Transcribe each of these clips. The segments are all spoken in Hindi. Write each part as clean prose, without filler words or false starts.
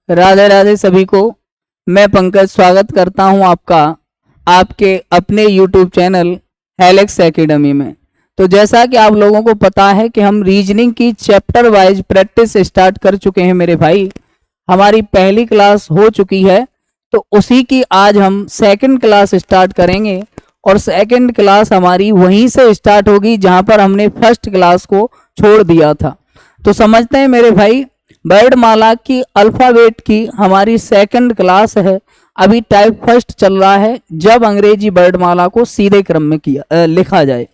राधे राधे सभी को। मैं पंकज स्वागत करता हूं आपका आपके अपने YouTube चैनल हेलेक्स एकेडमी में। तो जैसा कि आप लोगों को पता है कि हम रीजनिंग की चैप्टर वाइज प्रैक्टिस स्टार्ट कर चुके हैं मेरे भाई। हमारी पहली क्लास हो चुकी है, तो उसी की आज हम सेकंड क्लास स्टार्ट करेंगे और सेकंड क्लास हमारी वहीं से स्टार्ट होगी जहां पर हमने फर्स्ट क्लास को छोड़ दिया था। तो समझते हैं मेरे भाई, वर्णमाला की अल्फाबेट की हमारी सेकंड क्लास है। अभी टाइप फर्स्ट चल रहा है, जब अंग्रेजी वर्णमाला को सीधे क्रम में लिखा जाए।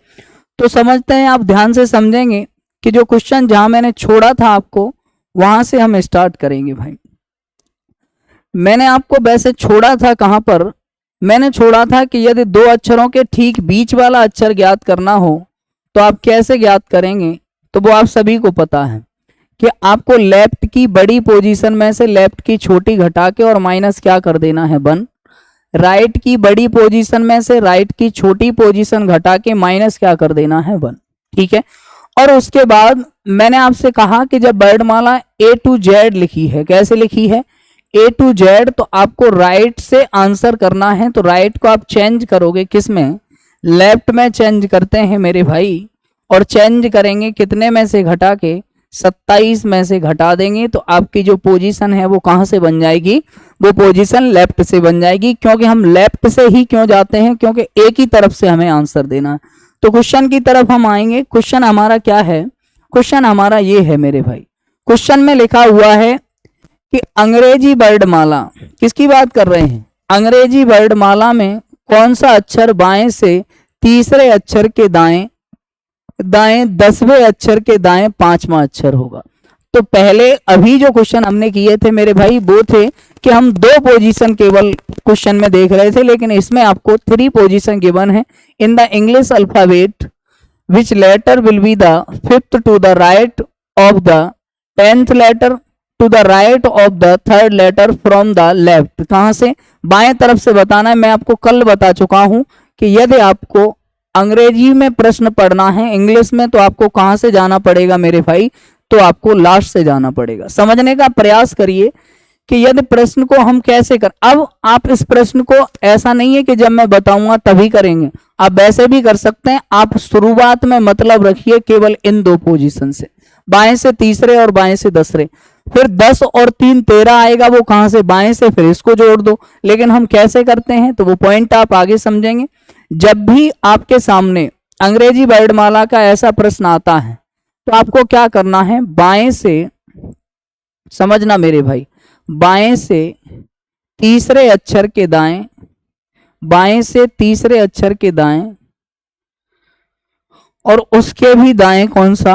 तो समझते हैं, आप ध्यान से समझेंगे कि जो क्वेश्चन जहां मैंने छोड़ा था आपको वहां से हम स्टार्ट करेंगे भाई। मैंने आपको वैसे छोड़ा था कहां पर, मैंने छोड़ा था कि यदि दो अक्षरों के ठीक बीच वाला अक्षर ज्ञात करना हो तो आप कैसे ज्ञात करेंगे। तो वो आप सभी को पता है कि आपको लेफ्ट की बड़ी पोजीशन में से लेफ्ट की छोटी घटा के और माइनस क्या कर देना है 1। राइट की बड़ी पोजीशन में से राइट की छोटी पोजीशन घटा के माइनस क्या कर देना है 1। ठीक है। और उसके बाद मैंने आपसे कहा कि जब वर्णमाला A to Z लिखी है, कैसे लिखी है A to Z, तो आपको राइट से आंसर करना है। तो राइट को आप चेंज करोगे किस में, लेफ्ट में चेंज करते हैं मेरे भाई। और चेंज करेंगे कितने में से घटा के, 27 में से घटा देंगे तो आपकी जो पोजीशन है वो कहां से बन जाएगी, वो पोजीशन लेफ्ट से बन जाएगी। क्योंकि हम लेफ्ट से ही क्यों जाते हैं, क्योंकि एक ही तरफ से हमें आंसर देना है। तो क्वेश्चन की तरफ हम आएंगे। क्वेश्चन हमारा क्या है, क्वेश्चन हमारा ये है मेरे भाई। क्वेश्चन में लिखा हुआ है कि अंग्रेजी वर्णमाला, किसकी बात कर रहे हैं, अंग्रेजी वर्णमाला में कौन सा अक्षर बाएं से तीसरे अक्षर के दाएं 10वें अक्षर के दाएं 5वां अक्षर होगा। तो पहले अभी जो क्वेश्चन हमने किए थे मेरे भाई वो थे कि हम 2 पोजीशन केवल क्वेश्चन में देख रहे थे, लेकिन इसमें आपको 3 पोजीशन गिवन है in the English alphabet which letter will be the 5th to the right of the 10th letter to the right of the 3rd letter from the left. कहां से, बाएं तरफ से बताना है। मैं आपको कल बता चुका हूं कि यदि आपको अंग्रेजी में प्रश्न पढ़ना है इंग्लिश में तो आपको कहां से जाना पड़ेगा मेरे भाई, तो आपको लास्ट से जाना पड़ेगा। समझने का प्रयास करिए कि यदि प्रश्न को हम कैसे कर, अब आप इस प्रश्न को ऐसा नहीं है कि जब मैं बताऊंगा तभी करेंगे, आप वैसे भी कर सकते हैं। आप शुरुआत में मतलब रखिए केवल इन 2 पोजीशन से, बाएं से तीसरे और बाएं से 10वें। फिर 10 और 3 13 आएगा, वो कहां से, बाएं से, फिर इसको जोड़ दो। लेकिन हम कैसे करते हैं तो वो पॉइंट आप आगे समझेंगे। जब भी आपके सामने अंग्रेजी वर्णमाला का ऐसा प्रश्न आता है तो आपको क्या करना है, बाएं से, समझना मेरे भाई, बाएं से तीसरे अक्षर के दाएं, बाएं से तीसरे अक्षर के दाएं और उसके भी दाएं कौन सा,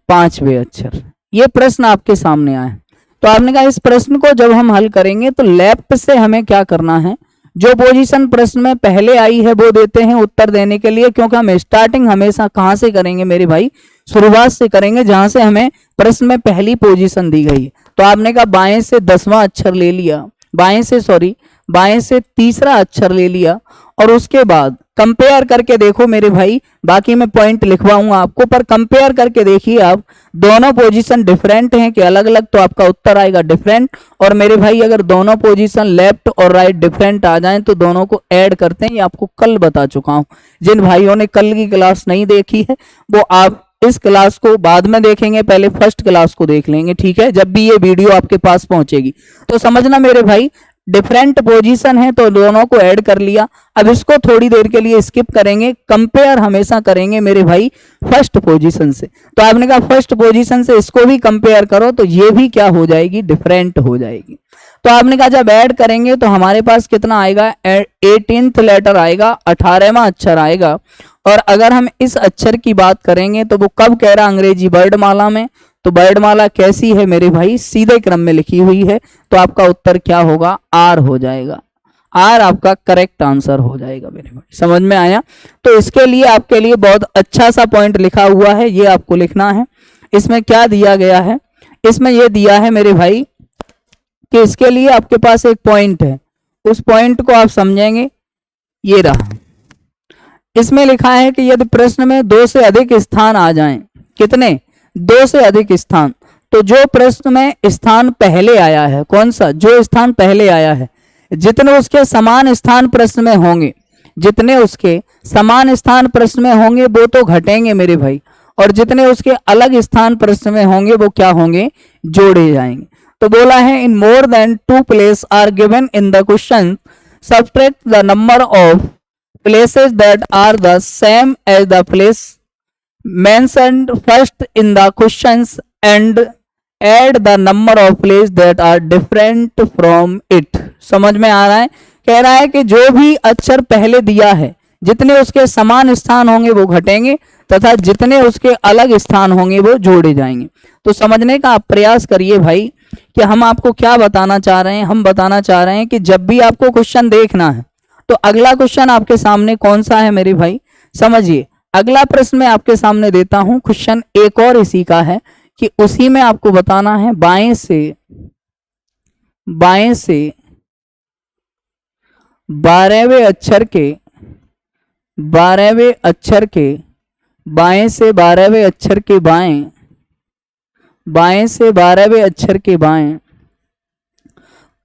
5वें अक्षर। ये प्रश्न आपके सामने आया। तो आपने कहा इस प्रश्न को जब हम हल करेंगे तो लेफ्ट से हमें क्या करना है, जो पोजीशन प्रश्न में पहले आई है वो देते हैं उत्तर देने के लिए। क्योंकि हम स्टार्टिंग हमेशा कहां से करेंगे मेरे भाई, शुरुआत से करेंगे जहां से हमें प्रश्न में पहली पोजीशन दी गई है। तो आपने कहा बाएं से 10वां अक्षर ले लिया, बाएं से तीसरा अक्षर ले लिया और उसके बाद कंपेयर करके देखो मेरे भाई। बाकी मैं पॉइंट लिखवाऊंगा आपको, पर कंपेयर करके देखिए आप, दोनों पोजीशन डिफरेंट हैं कि अलग अलग, तो आपका उत्तर आएगा डिफरेंट। और मेरे भाई अगर दोनों पोजीशन लेफ्ट और राइट डिफरेंट आ जाएं तो दोनों को ऐड करते हैं। ये आपको कल बता चुका हूं। जिन भाइयों ने कल की क्लास नहीं देखी है वो आप इस क्लास को बाद में देखेंगे, पहले फर्स्ट क्लास को देख लेंगे। ठीक है, जब भी ये वीडियो आपके पास पहुंचेगी तो समझना मेरे भाई, डिफरेंट पोजीशन है तो दोनों को ऐड कर लिया। अब इसको थोड़ी देर के लिए स्किप करेंगे, कंपेयर हमेशा करेंगे मेरे भाई फर्स्ट पोजीशन से। तो आपने कहा फर्स्ट पोजीशन से इसको भी कंपेयर करो तो ये भी क्या हो जाएगी, डिफरेंट हो जाएगी। तो आपने कहा जब ऐड करेंगे तो हमारे पास कितना आएगा, 18th लेटर आएगा, 18वां अक्षर आएगा। और अगर हम इस अक्षर की बात करेंगे तो वो कब कह रहा अंग्रेजी वर्णमाला में, तो वर्णमाला कैसी है मेरे भाई, सीधे क्रम में लिखी हुई है। तो आपका उत्तर क्या होगा, आर हो जाएगा। आर आपका करेक्ट आंसर हो जाएगा मेरे भाई। समझ में आया। तो इसके लिए आपके लिए बहुत अच्छा सा पॉइंट लिखा हुआ है, ये आपको लिखना है। इसमें क्या दिया गया है, इसमें यह दिया है मेरे भाई कि इसके लिए आपके पास एक पॉइंट है, उस पॉइंट को आप समझेंगे। ये रहा, इसमें लिखा है कि यदि प्रश्न में 2 से अधिक स्थान आ जाएं, कितने, 2 से अधिक स्थान, तो जो प्रश्न में स्थान पहले आया है, कौन सा, जो स्थान पहले आया है, जितने उसके समान स्थान प्रश्न में होंगे, जितने उसके समान स्थान प्रश्न में होंगे वो तो घटेंगे मेरे भाई, और जितने उसके अलग स्थान प्रश्न में होंगे वो क्या होंगे, जोड़े जाएंगे। तो बोला है in more than 2 place are given in the question, subtract the number of places that are the same as the place mentioned first in the questions and add the number of places that are different from it। समझ में आ रहा है? कह रहा है कि जो भी अक्षर पहले दिया है, जितने उसके समान स्थान होंगे वो घटेंगे तथा जितने उसके अलग स्थान होंगे वो जोड़े जाएंगे। तो समझने का आप प्रयास करिए भाई कि हम आपको क्या बताना चाह रहे हैं। हम बताना चाह रहे हैं कि जब भी आपको क्वेश्चन देखना है तो अगला क्वेश्चन आपके सामने कौन सा है मेरे भाई, समझिए। अगला प्रश्न मैं आपके सामने देता हूं, क्वेश्चन एक और इसी का है कि उसी में आपको बताना है बाएं से 12वें अक्षर के 12वें अक्षर के बाएं से 12वें अक्षर के बाएं, बाएं से 12वें अक्षर के बाएं,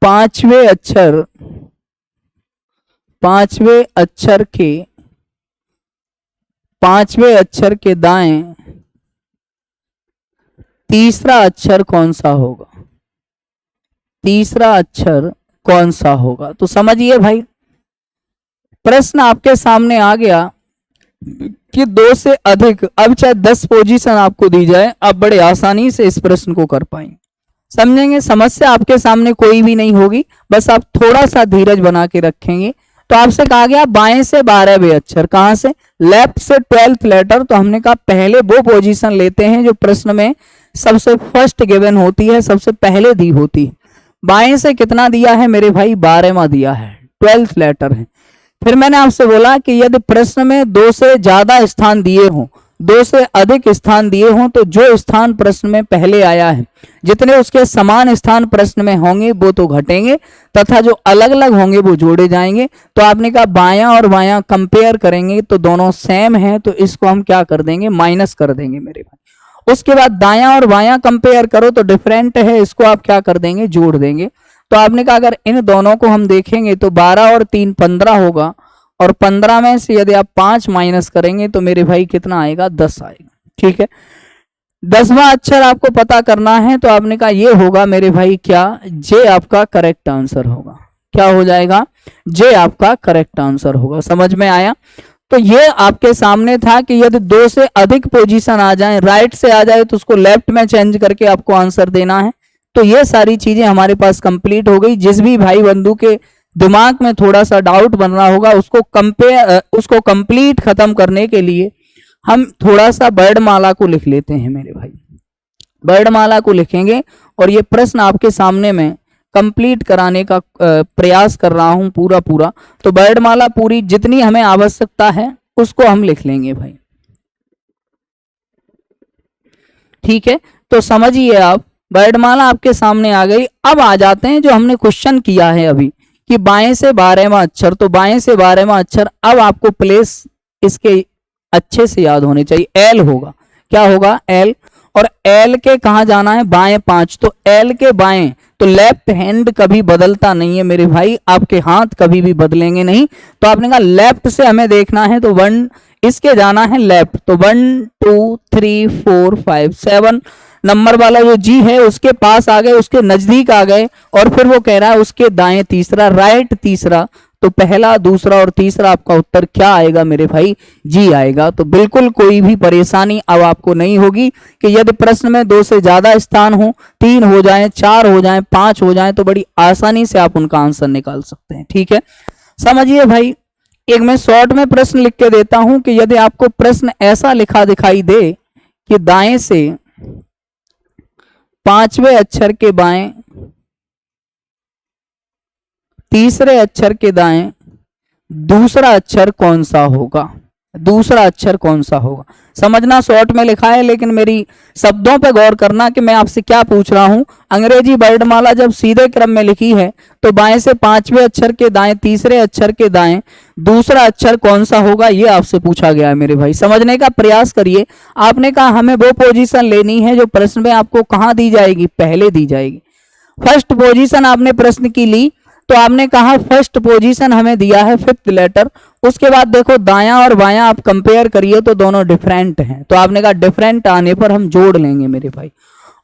पांचवें अक्षर के दाएं तीसरा अक्षर कौन सा होगा, तीसरा अक्षर कौन सा होगा। तो समझिए भाई, प्रश्न आपके सामने आ गया कि 2 से अधिक, अब चाहे 10 पोजीशन आपको दी जाए, आप बड़े आसानी से इस प्रश्न को कर पाएंगे, समझेंगे। समस्या आपके सामने कोई भी नहीं होगी, बस आप थोड़ा सा धीरज बना के रखेंगे। तो आपसे कहा गया बाएं से 12वें अक्षर, कहां से, लेफ्ट से 12th लेटर। तो हमने कहा पहले वो पोजीशन लेते हैं जो प्रश्न में सबसे फर्स्ट गिवन होती है, सबसे पहले दी होती है। बाएं से कितना दिया है मेरे भाई, 12वां दिया है, 12th लेटर है। फिर मैंने आपसे बोला कि यदि प्रश्न में 2 से ज्यादा स्थान दिए हों, 2 से अधिक स्थान दिए हों, तो जो स्थान प्रश्न में पहले आया है, जितने उसके समान स्थान प्रश्न में होंगे वो तो घटेंगे तथा जो अलग अलग होंगे वो जोड़े जाएंगे। तो आपने कहा बायां और बायां कंपेयर करेंगे तो दोनों सेम है, तो इसको हम क्या कर देंगे, माइनस कर देंगे मेरे भाई। उसके बाद दायां और बायां कंपेयर करो तो डिफरेंट है, इसको आप क्या कर देंगे, जोड़ देंगे। तो आपने कहा अगर इन दोनों को हम देखेंगे तो 12 और 3 15 होगा, और 15 में से यदि आप 5 माइनस करेंगे तो मेरे भाई कितना आएगा, 10 आएगा। ठीक है, 10वां अक्षर आपको पता करना है। तो आपने कहा ये होगा मेरे भाई क्या, जे आपका करेक्ट आंसर होगा। क्या हो जाएगा, जे आपका करेक्ट आंसर होगा। समझ में आया? तो ये आपके सामने था कि यदि 2 से अधिक पोजीशन आ जाए, राइट से आ जाए तो उसको लेफ्ट में चेंज करके आपको आंसर देना है। तो ये सारी चीजें हमारे पास कंप्लीट हो गई। जिस भी भाई बंधु के दिमाग में थोड़ा सा डाउट बन रहा होगा उसको कंप्लीट खत्म करने के लिए हम थोड़ा सा वर्णमाला को लिख लेते हैं मेरे भाई। वर्णमाला को लिखेंगे और ये प्रश्न आपके सामने में कंप्लीट कराने का प्रयास कर रहा हूं पूरा। तो वर्णमाला पूरी जितनी हमें आवश्यकता है उसको हम लिख लेंगे भाई। ठीक है, तो समझिए आप, वर्णमाला आपके सामने आ गई। अब आ जाते हैं जो हमने क्वेश्चन किया है अभी कि बाएं से 12वां अक्षर। तो बाएं से 12वां अक्षर, अब आपको प्लेस इसके अच्छे से याद होने चाहिए। एल होगा, क्या होगा, एल। और एल के कहा जाना है, बाएं 5। तो एल के बाएं, तो लेफ्ट हैंड कभी बदलता नहीं है मेरे भाई, आपके हाथ कभी भी बदलेंगे नहीं। तो आपने कहा लेफ्ट से हमें देखना है तो 1 इसके जाना है लेफ्ट। तो 1 2 3 4 5 7 नंबर वाला जो जी है उसके पास आ गए, उसके नजदीक आ गए। और फिर वो कह रहा है उसके दाएं तीसरा, राइट तीसरा। तो पहला, दूसरा और तीसरा आपका उत्तर क्या आएगा मेरे भाई, जी आएगा। तो बिल्कुल कोई भी परेशानी अब आपको नहीं होगी कि यदि प्रश्न में 2 से ज्यादा स्थान हो, 3 हो जाए, 4 हो जाए, 5 हो जाए, तो बड़ी आसानी से आप उनका आंसर निकाल सकते हैं। ठीक है, समझिए भाई। एक मैं शॉर्ट में प्रश्न लिख के देता हूं कि यदि आपको प्रश्न ऐसा लिखा दिखाई दे कि दाएं से 5वें अक्षर के बाएं, तीसरे अक्षर के दाएं दूसरा अक्षर कौन सा होगा, दूसरा अक्षर कौन सा होगा। समझना, शॉर्ट में लिखा है लेकिन मेरी शब्दों पे गौर करना कि मैं आपसे क्या पूछ रहा हूं। अंग्रेजी वर्णमाला जब सीधे क्रम में लिखी है तो बाएं से पांचवें अक्षर के दाएं तीसरे अक्षर के दाएं दूसरा अक्षर कौन सा होगा, ये आपसे पूछा गया है मेरे भाई। समझने का प्रयास करिए। आपने कहा हमें वो पोजीशन लेनी है जो प्रश्न में आपको कहाँ दी जाएगी, पहले दी जाएगी। फर्स्ट पोजीशन आपने प्रश्न की ली तो आपने कहा फर्स्ट पोजीशन हमें दिया है फिफ्थ लेटर। उसके बाद देखो दायां और बायां आप कंपेयर करिए तो दोनों डिफरेंट हैं, तो आपने कहा डिफरेंट आने पर हम जोड़ लेंगे मेरे भाई।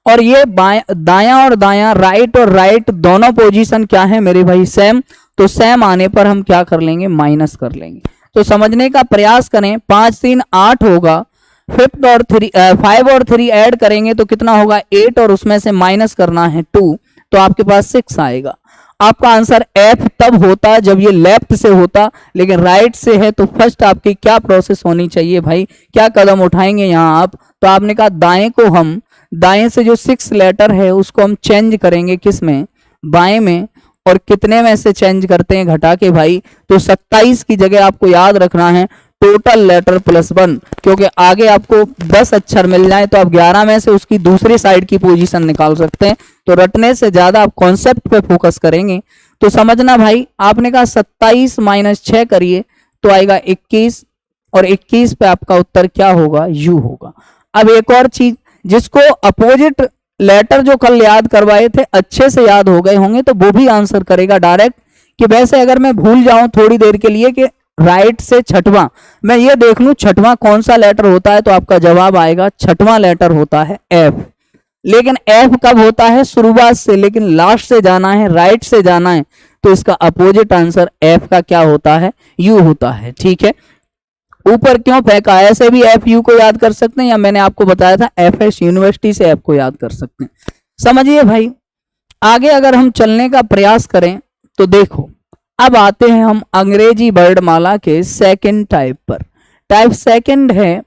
और ये दायां और दायां, राइट और राइट दोनों पोजीशन क्या है मेरे भाई, सेम। तो सेम आने पर हम क्या कर लेंगे, माइनस कर लेंगे। तो समझने का प्रयास करें, 5 3 8 होगा, 5 और 3 ऐड करेंगे तो कितना होगा 8 और उसमें से माइनस करना है 2, तो आपके पास 6 आएगा। आपका आंसर एफ तब होता जब ये लेफ्ट से होता, लेकिन राइट से है। तो फर्स्ट आपकी क्या प्रोसेस होनी चाहिए भाई, क्या कदम उठाएंगे यहाँ आप, तो आपने कहा दाएं को हम, दाएं से जो 6 लेटर है उसको हम चेंज करेंगे किस में, बाएं में। और कितने में से चेंज करते हैं, घटा के भाई। तो 27 की जगह आपको याद रखना है टोटल लेटर +1, क्योंकि आगे आपको 10 अक्षर मिल जाए तो आप 11 में से उसकी दूसरी साइड की पोजीशन निकाल सकते हैं। तो रटने से ज्यादा आप कॉन्सेप्ट पे फोकस करेंगे। तो समझना भाई, आपने कहा 27 - 6 करिए तो आएगा 21, और 21 पे आपका उत्तर क्या होगा, यू होगा। अब एक और चीज, जिसको अपोजिट लेटर जो कल याद करवाए थे अच्छे से याद हो गए होंगे तो वो भी आंसर करेगा डायरेक्ट। कि वैसे अगर मैं भूल जाऊं थोड़ी देर के लिए कि राइट से छठवां, मैं ये देख लूं छठवां कौन सा लेटर होता है, तो आपका जवाब आएगा छठवां लेटर होता है एफ। लेकिन एफ कब होता है, शुरुआत से, लेकिन लास्ट से जाना है, राइट से जाना है, तो इसका अपोजिट आंसर एफ का क्या होता है, यू होता है। ठीक है, ऊपर क्यों फेंका, ऐसे भी एफ यू को याद कर सकते हैं, या मैंने आपको बताया था एफएस यूनिवर्सिटी से एफ को याद कर सकते हैं। समझिए भाई, आगे अगर हम चलने का प्रयास करें तो देखो, अब आते हैं हम अंग्रेजी वर्णमाला के सेकंड टाइप पर। टाइप सेकंड है,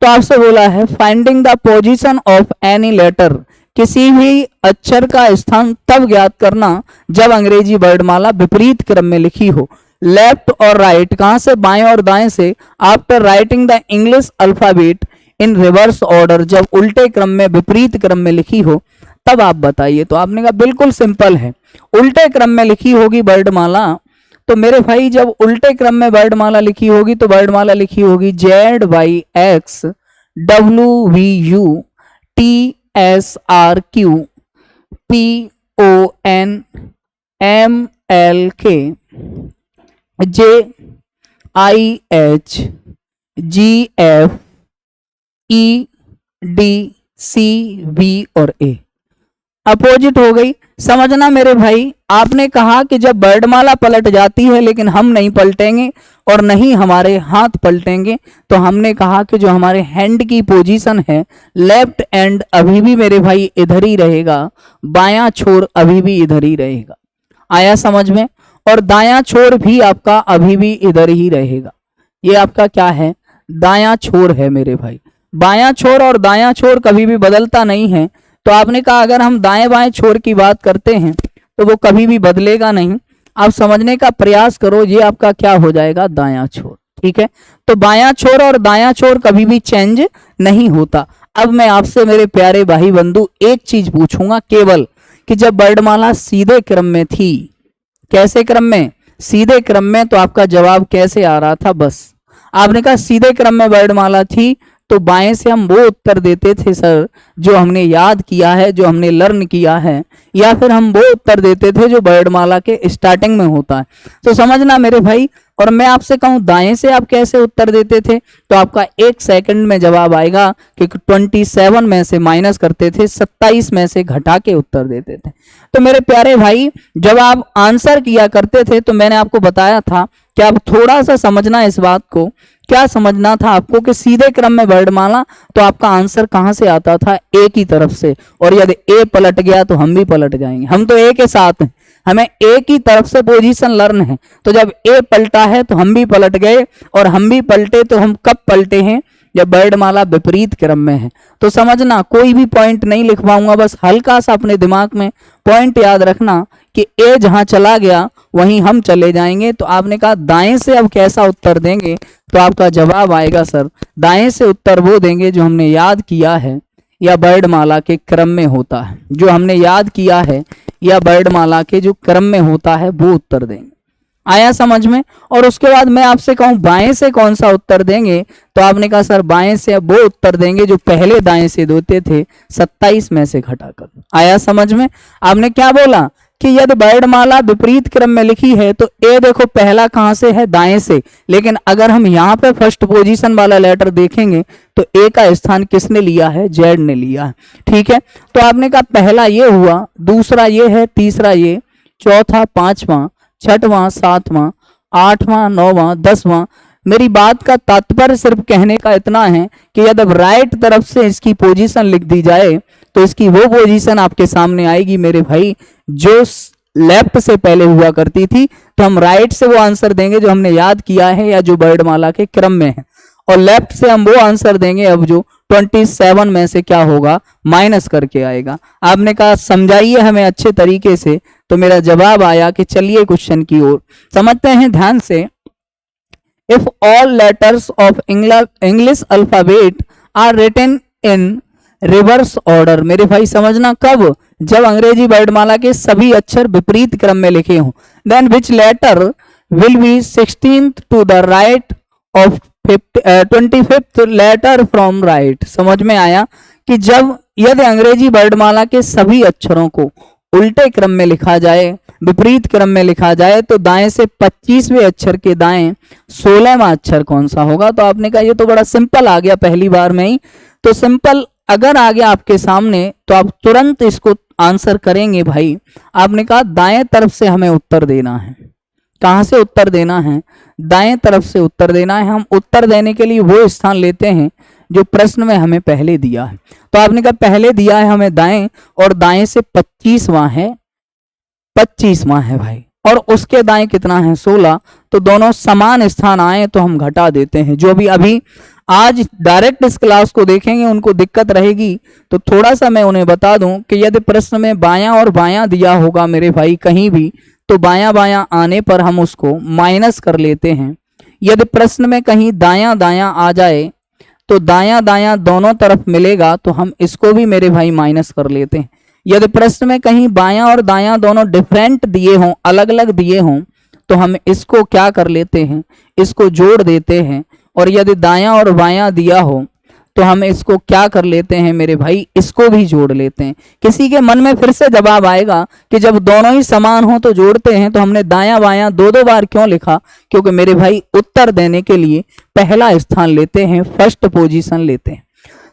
तो आपसे बोला है finding the position of any letter, किसी भी अक्षर का स्थान तब ज्ञात करना जब अंग्रेजी वर्णमाला विपरीत क्रम में लिखी हो। लेफ्ट और राइट, कहां से, बाएं और दाएं से। After writing the English alphabet in reverse order, जब उल्टे क्रम में, विपरीत क्रम में लिखी हो तब आप बताइए। तो आपने कहा बिल्कुल सिंपल है, उल्टे क्रम में लिखी होगी वर्णमाला। तो मेरे भाई जब उल्टे क्रम में वर्णमाला लिखी होगी तो वर्णमाला लिखी होगी ZYX WVU TSRQ PONMLK JIH GFEDCV और A। अपोजिट हो गई। समझना मेरे भाई, आपने कहा कि जब वर्णमाला पलट जाती है लेकिन हम नहीं पलटेंगे और नहीं हमारे हाथ पलटेंगे, तो हमने कहा कि जो हमारे हैंड की पोजीशन है, लेफ्ट एंड अभी भी मेरे भाई इधर ही रहेगा, बायां छोर अभी भी इधर ही रहेगा। आया समझ में? और दायां छोर भी आपका अभी भी इधर ही रहेगा। ये आपका क्या है, दायां छोर है मेरे भाई। बायां छोर और दायां छोर कभी भी बदलता नहीं है। तो आपने कहा अगर हम दाएं बाएं छोर की बात करते हैं तो वो कभी भी बदलेगा नहीं। आप समझने का प्रयास करो, ये आपका क्या हो जाएगा, दायां छोर। ठीक है, तो बायां छोर और दायां छोर कभी भी चेंज नहीं होता। अब मैं आपसे मेरे प्यारे भाई बंधु एक चीज पूछूंगा केवल, कि जब वर्णमाला सीधे क्रम में थी, कैसे क्रम में, सीधे क्रम में, तो आपका जवाब कैसे आ रहा था, बस आपने कहा सीधे क्रम में वर्णमाला थी तो बाएं से हम वो उत्तर देते थे सर जो हमने याद किया है, जो हमने लर्न किया है, या फिर हम वो उत्तर देते थे जो वर्णमाला के स्टार्टिंग में होता है। तो समझना मेरे भाई, और मैं आपसे कहूं दाएं से आप कैसे उत्तर देते थे, तो आपका 1 सेकंड में जवाब आएगा कि 27 में से माइनस करते थे, 27 में से घटा के उत्तर देते थे। तो मेरे प्यारे भाई, जब आप आंसर किया करते थे तो मैंने आपको बताया था कि आप थोड़ा सा समझना इस बात को, क्या समझना था आपको कि सीधे क्रम में वर्णमाला तो आपका आंसर कहां से आता था, ए की तरफ से। और यदि ए पलट गया तो हम भी पलट जाएंगे, हम तो ए के साथ हैं, हमें ए की तरफ से पोजीशन लर्न है। तो जब ए पलटा है तो हम भी पलट गए, और हम भी पलटे तो हम कब पलटे हैं, या वर्णमाला विपरीत क्रम में है। तो समझना, कोई भी पॉइंट नहीं लिख पाऊंगा, बस हल्का सा अपने दिमाग में पॉइंट याद रखना कि ए जहां चला गया वहीं हम चले जाएंगे। तो आपने कहा दाएं से अब कैसा उत्तर देंगे, तो आपका जवाब आएगा सर दाएं से उत्तर वो देंगे जो हमने याद किया है या वर्णमाला के क्रम में होता है, जो हमने याद किया है या वर्णमाला के जो क्रम में होता है वो उत्तर देंगे। आया समझ में? और उसके बाद मैं आपसे कहूं बाएं से कौन सा उत्तर देंगे, तो आपने कहा सर बाएं से अब वो उत्तर देंगे जो पहले दाएं से देते थे 27 में से घटाकर। आया समझ में? आपने क्या बोला कि यदि वर्णमाला विपरीत क्रम में लिखी है तो ए देखो पहला कहां से है, दाएं से, लेकिन अगर हम यहाँ पे फर्स्ट पोजीशन वाला लेटर देखेंगे तो ए का स्थान किसने लिया है, जेड ने लिया है। ठीक है, तो आपने कहा पहला ये हुआ, दूसरा ये है, तीसरा ये, चौथा, पांचवा, छठवां, सातवां, आठवां, नौवां, 10वां। मेरी बात का तात्पर्य सिर्फ कहने का इतना है कि यदि राइट तरफ से इसकी पोजीशन लिख दी जाए तो इसकी वो पोजीशन आपके सामने आएगी मेरे भाई जो लेफ्ट से पहले हुआ करती थी। तो हम राइट से वो आंसर देंगे जो हमने याद किया है या जो वर्णमाला के क्रम में है, और लेफ्ट से हम वो आंसर देंगे अब जो 27 में से क्या होगा, माइनस करके आएगा। आपने कहा समझाइए हमें अच्छे तरीके से, तो मेरा जवाब आया कि चलिए क्वेश्चन की ओर समझते हैं ध्यान से। If all letters of English alphabet are written in reverse order, मेरे भाई समझना कब, जब अंग्रेजी वर्णमाला के सभी अक्षर विपरीत क्रम में लिखे हों, then which letter will be 16th to the right of 25th letter from right. समझ में आया कि जब यदि अंग्रेजी वर्णमाला के सभी अक्षरों को उल्टे क्रम में लिखा जाए, विपरीत क्रम में लिखा जाए, तो दाएं से 25वें अक्षर के दाएं 16वां अक्षर कौन सा होगा। तो आपने कहा ये तो बड़ा सिंपल आ गया पहली बार में ही। तो सिंपल अगर आ गया आपके सामने तो आप तुरंत इसको आंसर करेंगे भाई। आपने कहा दाएं तरफ से हमें उत्तर देना है। कहां से उत्तर देना है, दाएं तरफ से उत्तर देना है। हम उत्तर देने के लिए वो स्थान लेते हैं जो प्रश्न में हमें पहले दिया है। तो आपने कहा पहले दिया है हमें दाएं, और दाएं से 25वां है, 25वां है भाई, और उसके दाएं कितना है 16। तो दोनों समान स्थान आए तो हम घटा देते हैं। जो भी अभी आज डायरेक्ट इस क्लास को देखेंगे उनको दिक्कत रहेगी, तो थोड़ा सा मैं उन्हें बता दूं कि यदि प्रश्न में बायां और बायां दिया होगा मेरे भाई कहीं भी, तो बायां बायां आने पर हम उसको माइनस कर लेते हैं। यदि प्रश्न में कहीं दायां दायां आ जाए तो दायां दायां दोनों तरफ मिलेगा तो हम इसको भी मेरे भाई माइनस कर लेते हैं। यदि प्रश्न में कहीं बायां और दायां दोनों डिफरेंट दिए हों, अलग अलग दिए हों, तो हम इसको क्या कर लेते हैं, इसको जोड़ देते हैं। और यदि दायां और बायां दिया हो तो हम इसको क्या कर लेते हैं मेरे भाई, इसको भी जोड़ लेते हैं। किसी के मन में फिर से जवाब आएगा कि जब दोनों ही समान हो तो जोड़ते हैं, तो हमने दायां बायां दो दो बार क्यों लिखा, क्योंकि मेरे भाई उत्तर देने के लिए पहला स्थान लेते हैं, फर्स्ट पोजीशन लेते हैं।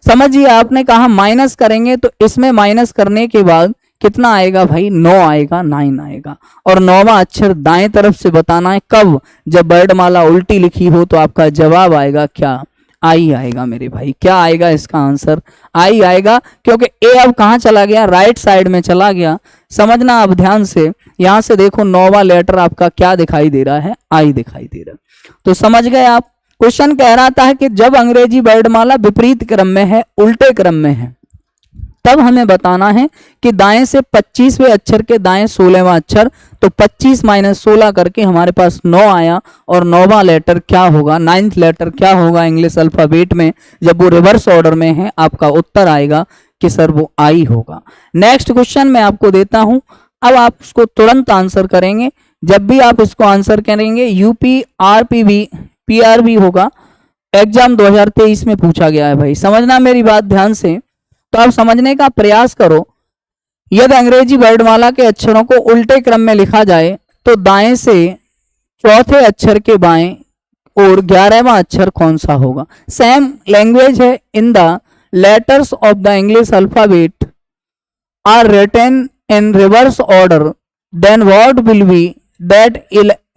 समझिए, आपने कहा माइनस करेंगे तो इसमें माइनस करने के बाद कितना आएगा भाई, 9 आएगा, 9 आएगा। और 9वां अक्षर दाएं तरफ से बताना है कब, जब वर्णमाला उल्टी लिखी हो। तो आपका जवाब आएगा क्या, आई आएगा मेरे भाई। क्या आएगा इसका आंसर, आई आएगा, क्योंकि ए अब कहाँ चला गया, राइट साइड में चला गया। समझना आप ध्यान से, यहां से देखो 9वां लेटर आपका क्या दिखाई दे रहा है, आई दिखाई दे रहा है। तो समझ गए आप। क्वेश्चन कह रहा था कि जब अंग्रेजी वर्णमाला विपरीत क्रम में है, उल्टे क्रम में है, तब हमें बताना है कि दाएं से 25वें अक्षर के दाएं 16वां अक्षर। तो 25 - 16 करके हमारे पास 9 आया, और 9वां लेटर क्या होगा, 9th लेटर क्या होगा इंग्लिश अल्फाबेट में, जब वो रिवर्स ऑर्डर में है, आपका उत्तर आएगा कि सर वो आई होगा। नेक्स्ट क्वेश्चन मैं आपको देता हूं, अब आप उसको तुरंत आंसर करेंगे। जब भी आप इसको आंसर करेंगे, यूपी आरपीबी पीआरबी होगा, एग्जाम 2023 में पूछा गया है भाई। समझना मेरी बात ध्यान से, तो आप समझने का प्रयास करो। यदि अंग्रेजी वर्णमाला के अक्षरों को उल्टे क्रम में लिखा जाए तो दाएं से चौथे अक्षर के बाएं और 11वां अक्षर कौन सा होगा। सेम लैंग्वेज है। In the letters of the English alphabet are written in reverse order, then what will be that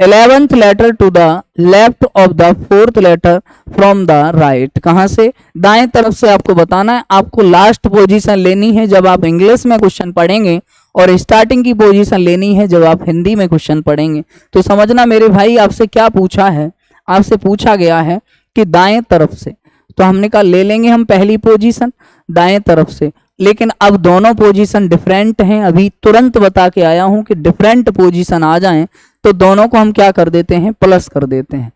11th letter to the left of the 4th letter from the right. कहां से, दाएं तरफ से आपको बताना है। आपको लास्ट पोजीशन लेनी है जब आप इंग्लिश में क्वेश्चन पढ़ेंगे, और स्टार्टिंग की पोजीशन लेनी है जब आप हिंदी में क्वेश्चन पढ़ेंगे। तो समझना मेरे भाई, आपसे क्या पूछा है, आपसे पूछा गया है कि दाएं तरफ से, तो हमने कहा ले लेंगे हम पहली पोजीशन दाएं तरफ से, लेकिन अब दोनों पोजीशन डिफरेंट हैं। अभी तुरंत बता के आया हूं कि डिफरेंट पोजीशन आ जाएं तो दोनों को हम क्या कर देते हैं, प्लस कर देते हैं।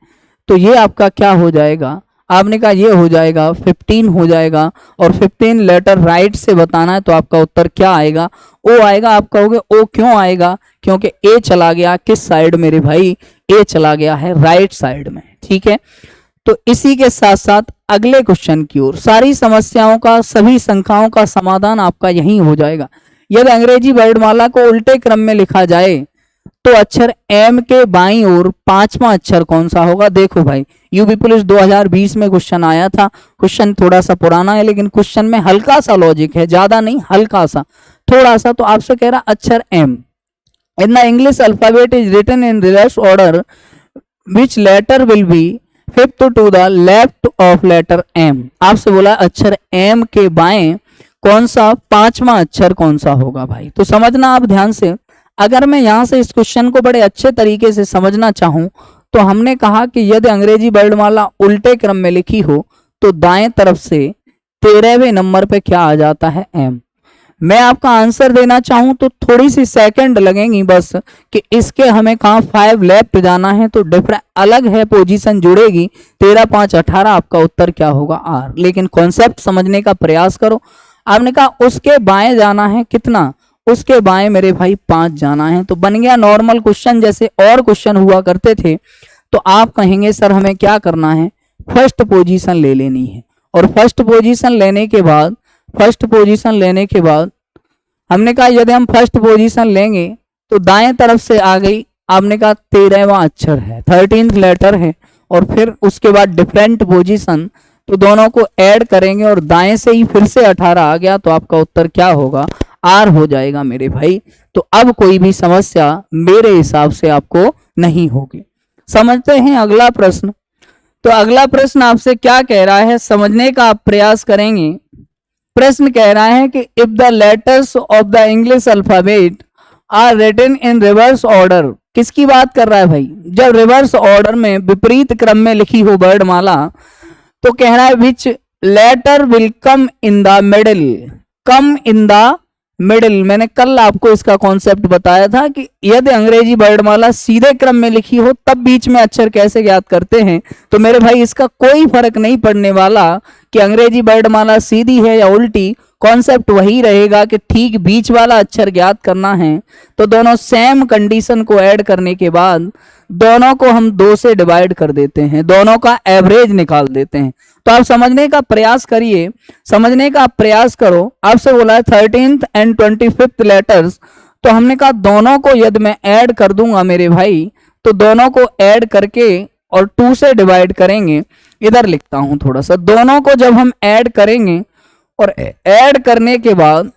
तो ये आपका क्या हो जाएगा, आपने कहा ये हो जाएगा 15 हो जाएगा, और 15 लेटर राइट से बताना है तो आपका उत्तर क्या आएगा, ओ आएगा। आप कहोगे ओ क्यों आएगा, क्योंकि ए चला गया किस साइड मेरे भाई, ए चला गया है राइट साइड में। ठीक है, तो इसी के साथ साथ अगले क्वेश्चन की ओर, सारी समस्याओं का, सभी संख्याओं का समाधान आपका यहीं हो जाएगा। यदि अंग्रेजी वर्णमाला को उल्टे क्रम में लिखा जाए तो अक्षर एम के बाईं ओर पांचवा अक्षर कौन सा होगा। देखो भाई, यूपी पुलिस 2020 में क्वेश्चन आया था। क्वेश्चन थोड़ा सा पुराना है, लेकिन क्वेश्चन में हल्का सा लॉजिक है, ज्यादा नहीं, हल्का सा, थोड़ा सा। तो आपसे कह रहा अक्षर M in the English alphabet is written in reverse order, which letter will be fifth to the left of letter M. आपसे बोला अक्षर एम के बाएं कौन सा पांचवा अक्षर कौन सा होगा भाई। तो समझना आप ध्यान से, अगर मैं यहां से इस क्वेश्चन को बड़े अच्छे तरीके से समझना चाहूं तो हमने कहा कि यदि अंग्रेजी वर्णमाला उल्टे क्रम में लिखी हो तो दाएं तरफ से 13वें नंबर पे क्या आ जाता है, एम। मैं आपका आंसर देना चाहूं तो थोड़ी सी सेकंड लगेंगी बस, कि इसके हमें कहा 5 लेफ्ट जाना है तो डिफरेंट अलग है, पोजीशन जुड़ेगी, 13 5 18, आपका उत्तर क्या होगा, आर। लेकिन कॉन्सेप्ट समझने का प्रयास करो। आपने कहा उसके बाएं जाना है, कितना, उसके बाएं मेरे भाई 5 जाना है। तो बन गया नॉर्मल क्वेश्चन जैसे और क्वेश्चन हुआ करते थे। तो आप कहेंगे सर हमें क्या करना है, फर्स्ट पोजीशन ले लेनी है, और फर्स्ट पोजीशन लेने के बाद, फर्स्ट पोजीशन लेने के बाद हमने कहा यदि हम फर्स्ट पोजीशन लेंगे तो दाएं तरफ से आ गई, आपने कहा 13वां अक्षर है, 13th लेटर है, और फिर उसके बाद डिफरेंट पोजीशन, तो दोनों को ऐड करेंगे और दाएं से ही फिर से 18 आ गया, तो आपका उत्तर क्या होगा, आर हो जाएगा मेरे भाई। तो अब कोई भी समस्या मेरे हिसाब से आपको नहीं होगी। समझते हैं अगला प्रश्न। तो अगला प्रश्न आपसे क्या कह रहा है, समझने का आप प्रयास करेंगे। प्रश्न कह रहा है कि if the letters of the English alphabet are written in reverse order, किसकी बात कर रहा है भाई, जब रिवर्स ऑर्डर में विपरीत क्रम में लिखी हो वर्णमाला, तो कह रहा है which letter will come in the middle, come in the middle. मैंने कल आपको इसका कॉन्सेप्ट बताया था कि यदि अंग्रेजी वर्णमाला सीधे क्रम में लिखी हो तब बीच में अक्षर कैसे ज्ञात करते हैं। तो मेरे भाई इसका कोई फर्क नहीं पड़ने वाला कि अंग्रेजी वर्णमाला सीधी है या उल्टी, कॉन्सेप्ट वही रहेगा कि ठीक बीच वाला अक्षर ज्ञात करना है। तो दोनों सेम कंडीशन को ऐड करने के बाद दोनों को हम 2 से डिवाइड कर देते हैं, दोनों का एवरेज निकाल देते हैं। तो आप समझने का प्रयास करिए, समझने का प्रयास करो। आपसे बोला है 13th and 25th लेटर्स, तो हमने कहा दोनों को यदि मैं ऐड कर दूंगा मेरे भाई, तो दोनों को ऐड करके और 2 से डिवाइड करेंगे। इधर लिखता हूं थोड़ा सा, दोनों को जब हम ऐड करेंगे और ऐड करने के बाद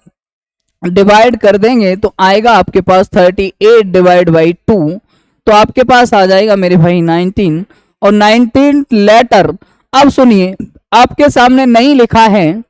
डिवाइड कर देंगे तो आएगा आपके पास 38 डिवाइड बाई 2, तो आपके पास आ जाएगा मेरे भाई 19, और 19 लेटर। अब सुनिए, आपके सामने नहीं लिखा है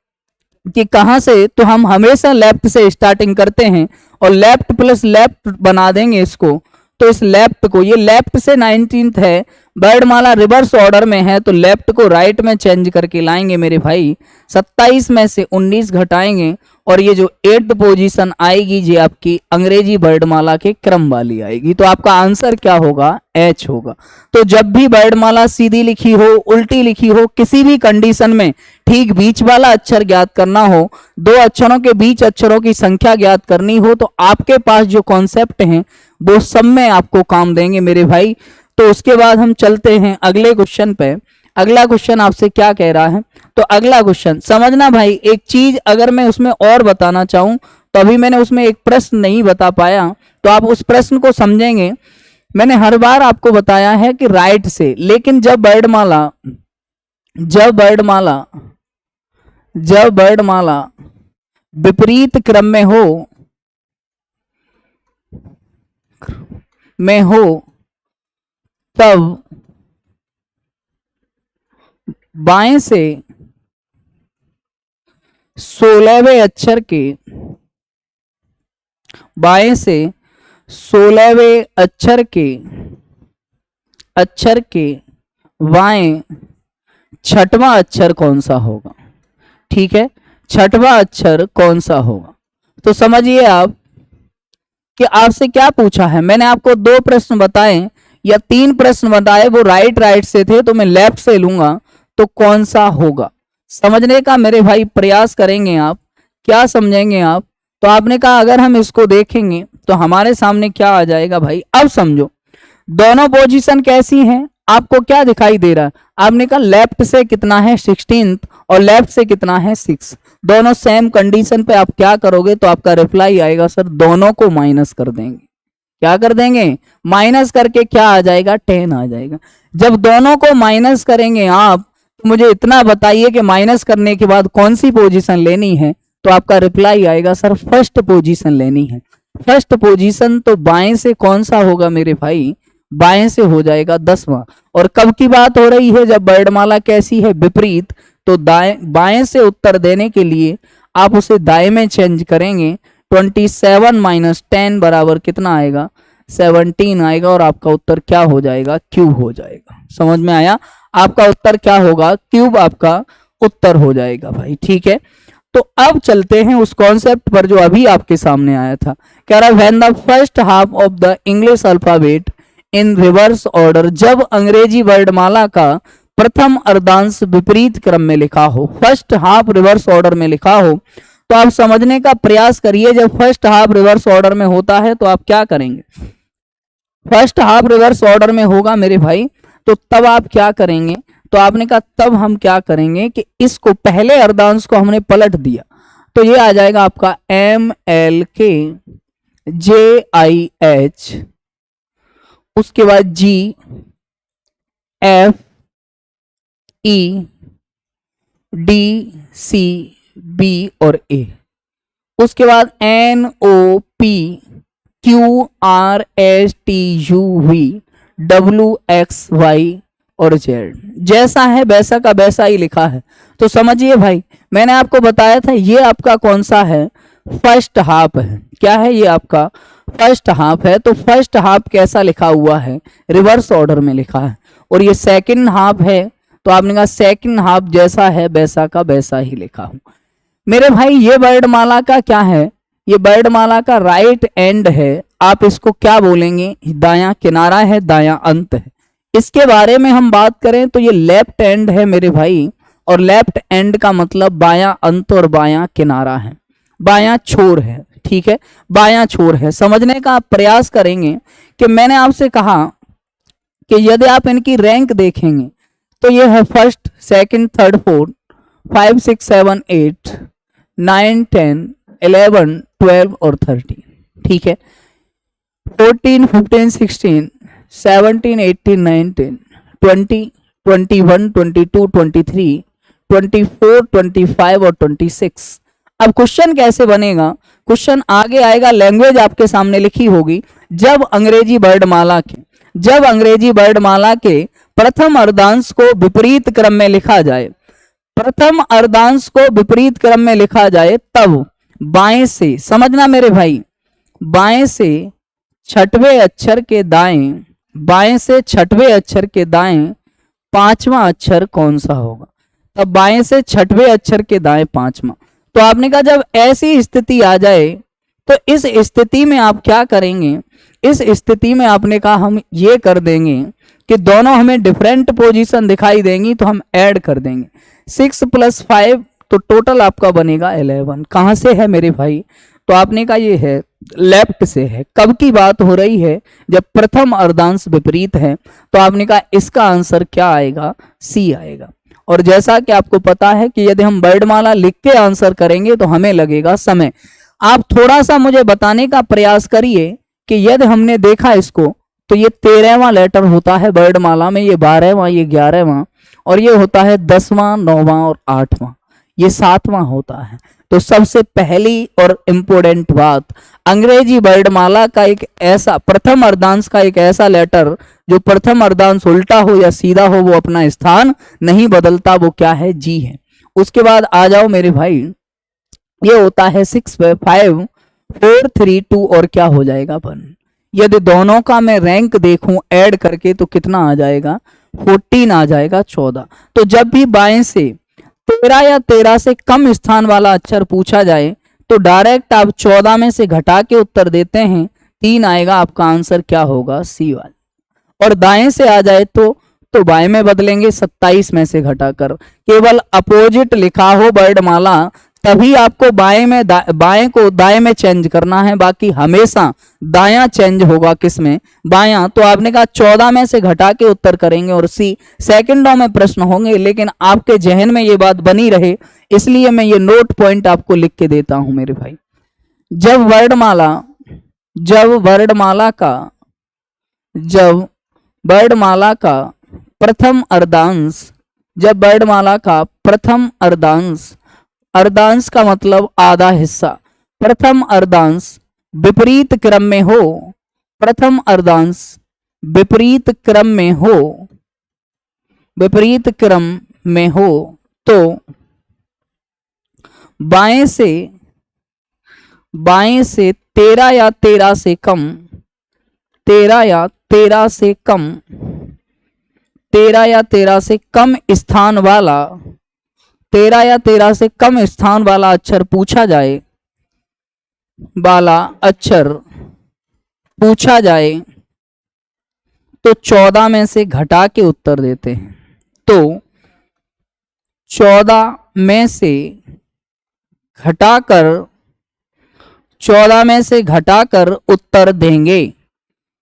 कि कहां से, तो हम हमेशा लेफ्ट से स्टार्टिंग करते हैं और लेफ्ट प्लस लेफ्ट बना देंगे इसको। तो इस लेफ्ट को, ये लेफ्ट से 19th है, वर्णमाला रिवर्स ऑर्डर में है, तो लेफ्ट को राइट में चेंज करके लाएंगे मेरे भाई। 27 में से 19 घटाएंगे और ये जो 8th पोजीशन आएगी ये आपकी अंग्रेजी वर्णमाला के क्रम वाली आएगी। तो आपका आंसर क्या होगा, एच होगा। तो जब भी वर्णमाला सीधी लिखी हो, उल्टी लिखी हो, किसी भी कंडीशन में ठीक बीच वाला अक्षर ज्ञात करना हो, 2 अक्षरों के बीच अक्षरों की संख्या ज्ञात करनी हो, तो आपके पास जो कॉन्सेप्ट हैं वो सब में आपको काम देंगे मेरे भाई। तो उसके बाद हम चलते हैं अगले क्वेश्चन पे। अगला क्वेश्चन आपसे क्या कह रहा है, तो अगला क्वेश्चन समझना भाई। एक चीज अगर मैं उसमें और बताना चाहूं तो अभी मैंने उसमें एक प्रश्न नहीं बता पाया, तो आप उस प्रश्न को समझेंगे। मैंने हर बार आपको बताया है कि राइट से, लेकिन जब वर्णमाला विपरीत क्रम में हो तब बाएं से 16वें अक्षर के, बाएं से 16वें अक्षर के बाएं छठवां अक्षर कौन सा होगा। ठीक है, छठवां अक्षर कौन सा होगा। तो समझिए आप कि आपसे क्या पूछा है। मैंने आपको 2 प्रश्न बताए या 3 प्रश्न बताए, वो राइट से थे, तो मैं लेफ्ट से लूंगा तो कौन सा होगा। समझने का मेरे भाई प्रयास करेंगे आप, क्या समझेंगे आप। तो आपने कहा अगर हम इसको देखेंगे तो हमारे सामने क्या आ जाएगा भाई। अब समझो दोनों पोजीशन कैसी हैं, आपको क्या दिखाई दे रहा है। आपने कहा लेफ्ट से कितना है 16 और लेफ्ट से कितना है 6, दोनों सेम कंडीशन पे आप क्या करोगे, तो आपका रिप्लाई आएगा सर दोनों को माइनस कर देंगे। क्या कर देंगे, माइनस करके क्या आ जाएगा 10 आ जाएगा। जब दोनों को माइनस करेंगे आप, तो मुझे इतना बताइए कि माइनस करने के बाद कौन सी पोजीशन लेनी है। तो आपका रिप्लाई आएगा सर फर्स्ट पोजीशन लेनी है। फर्स्ट पोजीशन तो बाएं से कौन सा होगा मेरे भाई, बाएं से हो जाएगा 10वां। और कब की बात हो रही है, जब वर्णमाला कैसी है विपरीत, तो दाएं बाएं से उत्तर देने के लिए आप उसे दाएं में चेंज करेंगे। 27 माइनस 10 बराबर कितना आएगा 17 आएगा और आपका उत्तर क्या हो जाएगा, क्यूब हो जाएगा। समझ में आया, आपका उत्तर क्या होगा, क्यूब आपका उत्तर हो जाएगा भाई। ठीक है, तो अब चलते हैं उस कॉन्सेप्ट पर जो अभी आपके सामने आया था। कह रहा when the first half of the English alphabet in reverse order, जब अंग्रेजी वर्णमाला का प्रथम अर्धांश विपरीत क्रम में लिखा हो, फर्स्ट हाफ रिवर्स ऑर्डर में लिखा हो, तो आप समझने का प्रयास करिए। जब फर्स्ट हाफ रिवर्स ऑर्डर में होता है तो आप क्या करेंगे, फर्स्ट हाफ रिवर्स ऑर्डर में होगा मेरे भाई, तो तब आप क्या करेंगे। तो आपने कहा तब हम क्या करेंगे कि इसको पहले अर्धांश को हमने पलट दिया, तो ये आ जाएगा आपका MLKJIH, उसके बाद GFEDCB और A, उसके बाद NOPQRSTUVWXY और Z, जैसा है वैसा का वैसा ही लिखा है। तो समझिए भाई, मैंने आपको बताया था ये आपका कौन सा है, फर्स्ट हाफ है। क्या है, ये आपका फर्स्ट हाफ है। तो फर्स्ट हाफ कैसा लिखा हुआ है, रिवर्स ऑर्डर में लिखा है। और ये सेकंड हाफ है, तो आपने कहा सेकंड हाफ जैसा है वैसा का वैसा ही लिखा हूं। मेरे भाई ये वर्णमाला का क्या है, ये वर्णमाला का राइट एंड है। आप इसको क्या बोलेंगे, दायां किनारा है, दायां अंत है। इसके बारे में हम बात करें तो ये लेफ्ट एंड है मेरे भाई, और लेफ्ट एंड का मतलब बायां अंत और बायां किनारा है, बायां छोर है। ठीक है, बायां छोर है। समझने का आप प्रयास करेंगे कि मैंने आपसे कहा कि यदि आप इनकी रैंक देखेंगे तो ये है फर्स्ट, सेकंड, थर्ड, फोर्थ, 5, 6, 7, 8, 9, 10, 11, 12 और 13। ठीक है, 14, 15, 16, 17, 18, 19, 20, 21, 22, 23, 24, 25 और 26। अब क्वेश्चन कैसे बनेगा, क्वेश्चन आगे आएगा, लैंग्वेज आपके सामने लिखी होगी। जब अंग्रेजी वर्णमाला के प्रथम अर्धांश को विपरीत क्रम में लिखा जाए, प्रथम अर्धांश को विपरीत क्रम में लिखा जाए, तब बाएं से, समझना मेरे भाई, बाएं से छठवें अक्षर के दाएं, बाएं से छठवें अक्षर के दाएं पांचवा अक्षर कौन सा होगा। तब बाएं से छठवें अक्षर के दाएं पांचवा। तो आपने कहा जब ऐसी स्थिति आ जाए तो इस स्थिति में आप क्या करेंगे, इस स्थिति में आपने कहा हम ये कर देंगे कि दोनों हमें डिफरेंट पोजीशन दिखाई देंगी, तो हम ऐड कर देंगे 6 + 5, तो टोटल आपका बनेगा 11। कहां से है मेरे भाई, तो आपने कहा ये है लेफ्ट से है। कब की बात हो रही है, जब प्रथम अर्धांश विपरीत है। तो आपने कहा इसका आंसर क्या आएगा, सी आएगा। और जैसा कि आपको पता है कि यदि हम वर्णमाला लिख के आंसर करेंगे तो हमें लगेगा समय। आप थोड़ा सा मुझे बताने का प्रयास करिए कि यदि हमने देखा इसको तो ये 13वां लेटर होता है वर्णमाला में, ये 12वां, ये 11वां, और ये होता है 10वां, 9वां और 8वां, ये 7वां होता है। तो सबसे पहली और इम्पोर्टेंट बात, अंग्रेजी वर्णमाला का एक ऐसा प्रथम अर्धांश का एक ऐसा लेटर जो प्रथम अर्धांश उल्टा हो या सीधा हो, वो अपना स्थान नहीं बदलता, वो क्या है, जी है। उसके बाद आ जाओ मेरे भाई, ये होता है 6, 5, 4, 3, 2 और क्या हो जाएगा 1। यदि दोनों का मैं रैंक देखूं ऐड करके तो कितना आ जाएगा 14 आ जाएगा 14। तो जब भी बाएं से 13 या 13 से कम स्थान वाला अक्षर पूछा जाए तो डायरेक्ट आप 14 में से घटा के उत्तर देते हैं, 3 आएगा। आपका आंसर क्या होगा? सी वाला। और दाएं से आ जाए तो बाएं में बदलेंगे, 27 में से घटाकर। केवल अपोजिट लिखा हो वर्णमाला तभी आपको बाएं को दाएं में चेंज करना है, बाकी हमेशा दायां चेंज होगा। किसमें? बायां। तो आपने कहा 14 में से घटा के उत्तर करेंगे और सी। सेकंडों में प्रश्न होंगे, लेकिन आपके जहन में ये बात बनी रहे इसलिए मैं ये नोट पॉइंट आपको लिख के देता हूं मेरे भाई। जब वर्णमाला का प्रथम अर्धांश, अर्धांश का मतलब आधा हिस्सा, प्रथम अर्धांश विपरीत क्रम में हो, प्रथम अर्धांश विपरीत क्रम में हो तो बाएं से 13 या 13 से कम, 13 या 13 से कम स्थान वाला, 13 या 13 से कम स्थान वाला अक्षर पूछा जाए तो 14 में से घटा के उत्तर देते हैं। तो 14 में से घटाकर उत्तर देंगे।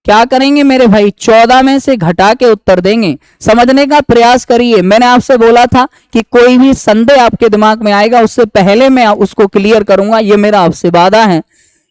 क्या करेंगे मेरे भाई? 14 में से घटा के उत्तर देंगे। समझने का प्रयास करिए। मैंने आपसे बोला था कि कोई भी संदेह आपके दिमाग में आएगा उससे पहले मैं उसको क्लियर करूंगा, ये मेरा आपसे वादा है,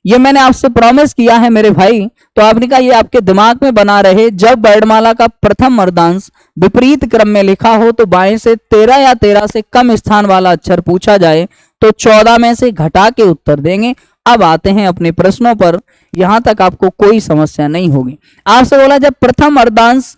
ये मैंने आपसे प्रॉमिस किया है मेरे भाई। तो आपने कहा ये आपके दिमाग में बना रहे। जब वर्णमाला का प्रथम अर्धांश विपरीत क्रम में लिखा हो तो बाएं से 13 या 13 से कम स्थान वाला अक्षर पूछा जाए तो 14 में से घटा के उत्तर देंगे। अब आते हैं अपने प्रश्नों पर। यहां तक आपको कोई समस्या नहीं होगी। आपसे बोला जब प्रथम अर्धांश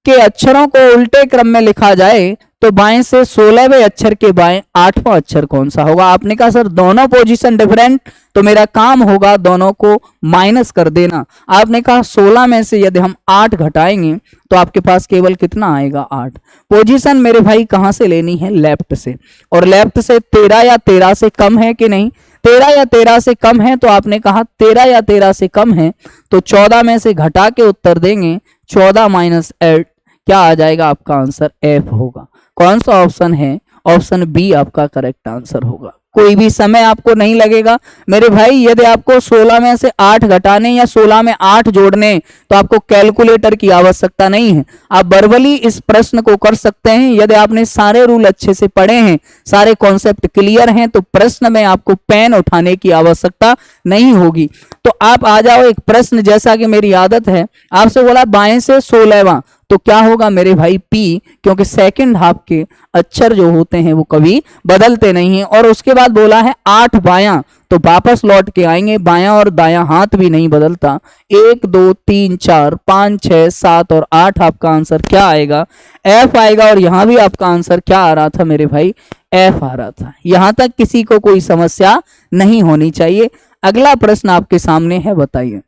के अक्षरों को उल्टे क्रम में लिखा जाए तो बाएं से 16वें अक्षर के बाएं 8वां अक्षर कौन सा होगा? आपने कहा सर दोनों पोजीशन डिफरेंट, तो मेरा काम होगा दोनों को माइनस कर देना। आपने कहा 16 में से यदि हम 8 घटाएंगे तो आपके पास केवल कितना आएगा? 8। पोजीशन मेरे भाई कहां से लेनी है? लेफ्ट से। और लेफ्ट से 13 या 13 से कम है कि नहीं? 13 या 13 से कम है, तो आपने कहा 13 या 13 से कम है तो 14 में से घटा के उत्तर देंगे। 14 माइनस 8 क्या आ जाएगा? आपका आंसर एफ होगा। कौन सा ऑप्शन है? ऑप्शन बी आपका करेक्ट आंसर होगा। कोई भी समय आपको नहीं लगेगा मेरे भाई। यदि आपको 16 में से 8 घटाने या 16 में 8 जोड़ने तो आपको कैलकुलेटर की आवश्यकता नहीं है। आप वर्बली इस प्रश्न को कर सकते हैं। यदि आपने सारे रूल अच्छे से पढ़े हैं, सारे कॉन्सेप्ट क्लियर हैं, तो प्रश्न में आपको पेन उठाने की आवश्यकता नहीं होगी। तो आप आ जाओ एक प्रश्न, जैसा कि मेरी आदत है। आपसे बोला बाएं से 16वां, तो क्या होगा मेरे भाई? पी, क्योंकि सेकंड हाफ के अक्षर जो होते हैं वो कभी बदलते नहीं हैं। और उसके बाद बोला है 8 बायां, तो वापस लौट के आएंगे। बायां और दायां हाथ भी नहीं बदलता। 1 2 3 4 5 6 7 और 8 आपका आंसर क्या आएगा? एफ आएगा। और यहां भी आपका आंसर क्या आ रहा था मेरे भाई? एफ आ रहा था। यहां तक किसी को कोई समस्या नहीं होनी चाहिए। अगला प्रश्न आपके सामने है, बताइए।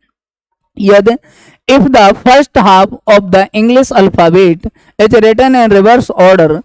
यदि if the first half of the English alphabet is written in reverse order,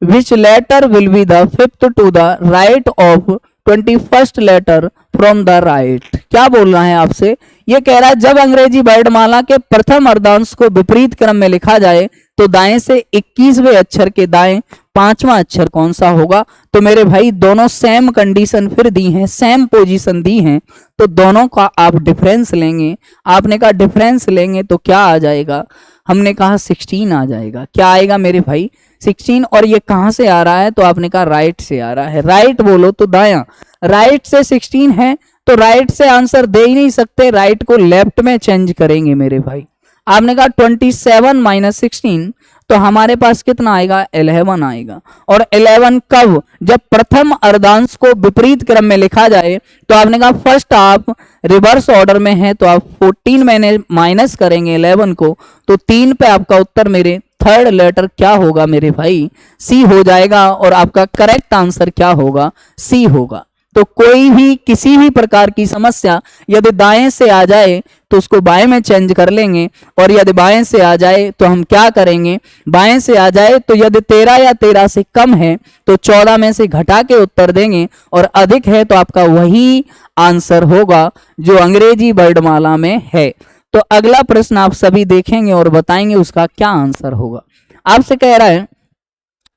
which letter will be the fifth to the right of 21st letter from the right? क्या बोल रहा है आपसे? ये कह रहा है जब अंग्रेजी वर्णमाला के प्रथम अर्धांश को विपरीत क्रम में लिखा जाए तो दाएं से 21वें अक्षर के दाएं 5वां अक्षर कौन सा होगा? तो मेरे भाई दोनों सेम कंडीशन फिर दी हैं, सेम पोजीशन दी हैं, तो दोनों का आप डिफरेंस लेंगे। आपने कहा डिफरेंस लेंगे तो क्या आ जाएगा? हमने कहा 16 आ जाएगा। क्या आएगा मेरे भाई? 16। और ये कहां से आ रहा है? तो आपने कहा राइट से आ रहा है। राइट बोलो तो दायां। राइट से 16 है तो राइट से आंसर दे ही नहीं सकते, राइट को लेफ्ट में चेंज करेंगे मेरे भाई। आपने कहा 27 माइनस 16, तो हमारे पास कितना आएगा? 11 आएगा। और 11 कब? जब प्रथम अर्धांश को विपरीत क्रम में लिखा जाए। तो आपने कहा फर्स्ट हाफ रिवर्स ऑर्डर में है, तो आप 14 में माइनस करेंगे 11 को, तो 3 पे आपका उत्तर मेरे थर्ड लेटर क्या होगा मेरे भाई? सी हो जाएगा। और आपका करेक्ट आंसर क्या होगा? सी होगा। तो कोई भी किसी भी प्रकार की समस्या यदि दाएं से आ जाए तो उसको बाएं में चेंज कर लेंगे, और यदि बाएं से आ जाए तो हम क्या करेंगे, बाएं से आ जाए तो यदि 13 या 13 से कम है तो 14 में से घटा के उत्तर देंगे, और अधिक है तो आपका वही आंसर होगा जो अंग्रेजी वर्णमाला में है। तो अगला प्रश्न आप सभी देखेंगे और बताएंगे उसका क्या आंसर होगा। आपसे कह रहा है,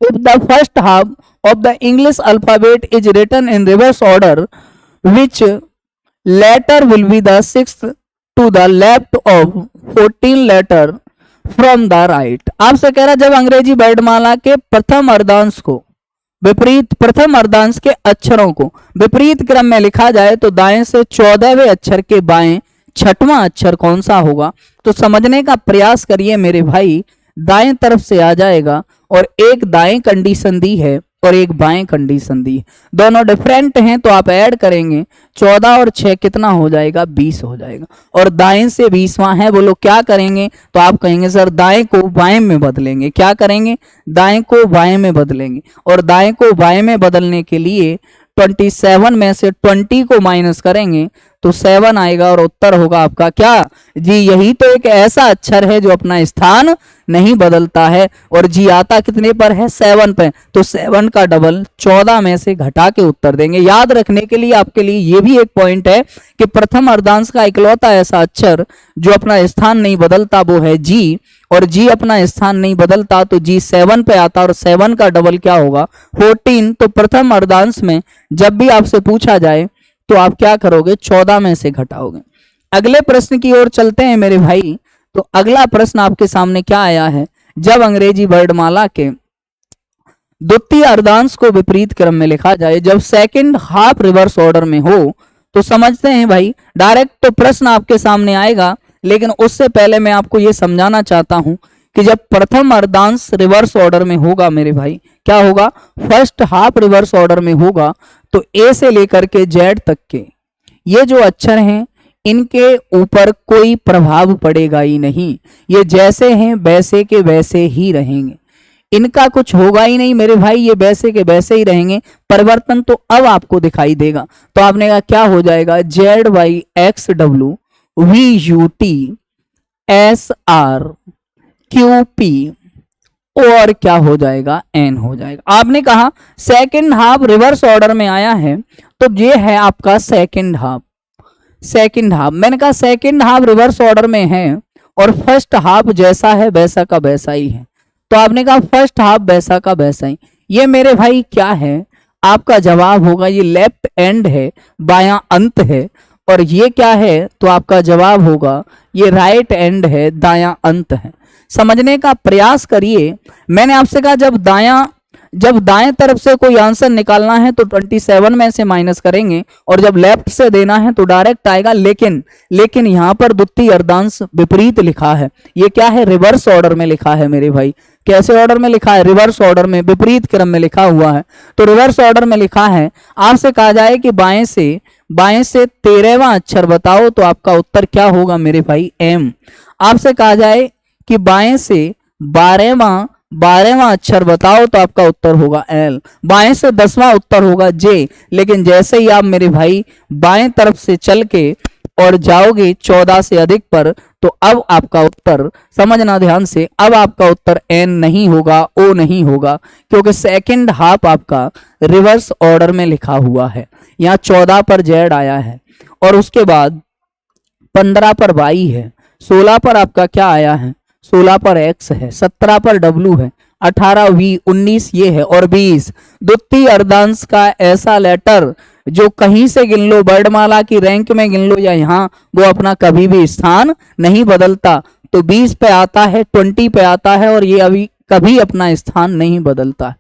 if the first half of the English alphabet is written in reverse order, which letter will be the sixth to the left of 14 letter from the right। आपसे कह रहा है जब अंग्रेजी वर्णमाला के प्रथम अर्धांश को विपरीत प्रथम अर्धांश के अक्षरों को विपरीत क्रम में लिखा जाए तो दाएं से 14वें अक्षर के बाएं छठवां अक्षर कौन सा होगा। तो समझने का प्रयास करिए मेरे भाई, दाएं तरफ से आ जाएगा और एक दाएं कंडीशन दी है और एक बाएं कंडीशन दी है, दोनों डिफरेंट हैं तो आप ऐड करेंगे 14 और 6 कितना हो जाएगा, 20 हो जाएगा। और दाएं से 20वां है, बोलो क्या करेंगे, तो आप कहेंगे सर दाएं को बाएं में बदलेंगे। क्या करेंगे, दाएं को बाएं में बदलेंगे, और दाएं को बाएं में बदलने के लिए 27 में से 20 को माइनस करेंगे तो 7 आएगा, और उत्तर होगा आपका क्या जी। यही तो एक ऐसा अक्षर है जो अपना स्थान नहीं बदलता है, और जी आता कितने पर है, 7 पे, तो 7 का डबल 14 में से घटा के उत्तर देंगे। याद रखने के लिए आपके लिए ये भी एक पॉइंट है कि प्रथम अर्धांश का इकलौता ऐसा अक्षर जो अपना स्थान नहीं बदलता वो है जी, और जी अपना स्थान नहीं बदलता तो जी 7 पे आता, और 7 का डबल क्या होगा, 14। तो प्रथम अर्धांश में जब भी आपसे पूछा जाए तो आप क्या करोगे, 14 में से घटाओगे। अगले प्रश्न की ओर चलते हैं मेरे भाई। तो अगला प्रश्न आपके सामने क्या आया है, जब अंग्रेजी वर्णमाला के द्वितीय अर्धांश को विपरीत क्रम में लिखा जाए, जब सेकंड हाफ रिवर्स ऑर्डर में हो, तो समझते हैं भाई डायरेक्ट तो प्रश्न आपके सामने आएगा, लेकिन उससे पहले मैं आपको यह समझाना चाहता हूं कि जब प्रथम अर्धांश रिवर्स ऑर्डर में होगा मेरे भाई, क्या होगा, फर्स्ट हाफ रिवर्स ऑर्डर में होगा, तो ए से लेकर के जेड तक के ये जो अक्षर हैं इनके ऊपर कोई प्रभाव पड़ेगा ही नहीं। ये जैसे हैं वैसे के वैसे ही रहेंगे, इनका कुछ होगा ही नहीं मेरे भाई, ये वैसे के वैसे ही रहेंगे। परिवर्तन तो अब आपको दिखाई देगा। तो आपने कहा क्या हो जाएगा, Z Y X W V U T S R Q P और क्या हो जाएगा, एन हो जाएगा। आपने कहा सेकंड हाफ रिवर्स ऑर्डर में आया है, तो ये है आपका सेकंड हाफ। सेकंड हाफ मैंने कहा सेकंड हाफ रिवर्स ऑर्डर में है और फर्स्ट हाफ जैसा है वैसा का वैसा ही है, तो आपने कहा फर्स्ट हाफ वैसा का वैसा ही। ये मेरे भाई क्या है, आपका जवाब होगा ये लेफ्ट एंड है, बायां अंत है, और ये क्या है, तो आपका जवाब होगा ये राइट एंड है, दायां अंत है। समझने का प्रयास करिए। मैंने आपसे कहा जब दाएं तरफ से कोई आंसर निकालना है तो 27 में से माइनस करेंगे, और जब लेफ्ट से देना है तो डायरेक्ट आएगा। लेकिन यहाँ पर द्वितीय अर्धांश विपरीत लिखा है, ये क्या है, रिवर्स ऑर्डर में लिखा है मेरे भाई। कैसे ऑर्डर में लिखा है, रिवर्स ऑर्डर में, विपरीत क्रम में लिखा हुआ है। तो रिवर्स ऑर्डर में लिखा है, आपसे कहा जाए कि बाएं से 13वां अक्षर बताओ, तो आपका उत्तर क्या होगा मेरे भाई, एम। आपसे कहा जाए कि बाएं से 12वां अक्षर बताओ, तो आपका उत्तर होगा एल। बाएं से 10वां उत्तर होगा जे। लेकिन जैसे ही आप मेरे भाई बाएं तरफ से चल के और जाओगे 14 से अधिक पर, तो अब आपका उत्तर, समझना ध्यान से, अब आपका उत्तर एन नहीं होगा, ओ नहीं होगा, क्योंकि सेकंड हाफ आपका रिवर्स ऑर्डर में लिखा हुआ है। यहाँ 14 पर जेड आया है, और उसके बाद 15 पर वाई है, 16 पर आपका क्या आया है, 16 पर एक्स है, 17 पर डब्ल्यू है, 18 वी, 19 ये है, और 20 द्वितीय अर्धांश का ऐसा लेटर जो कहीं से गिन लो, वर्णमाला की रैंक में गिन लो या यहाँ, वो अपना कभी भी स्थान नहीं बदलता। तो 20 पे आता है, 20 पे आता है, और ये अभी कभी अपना स्थान नहीं बदलता।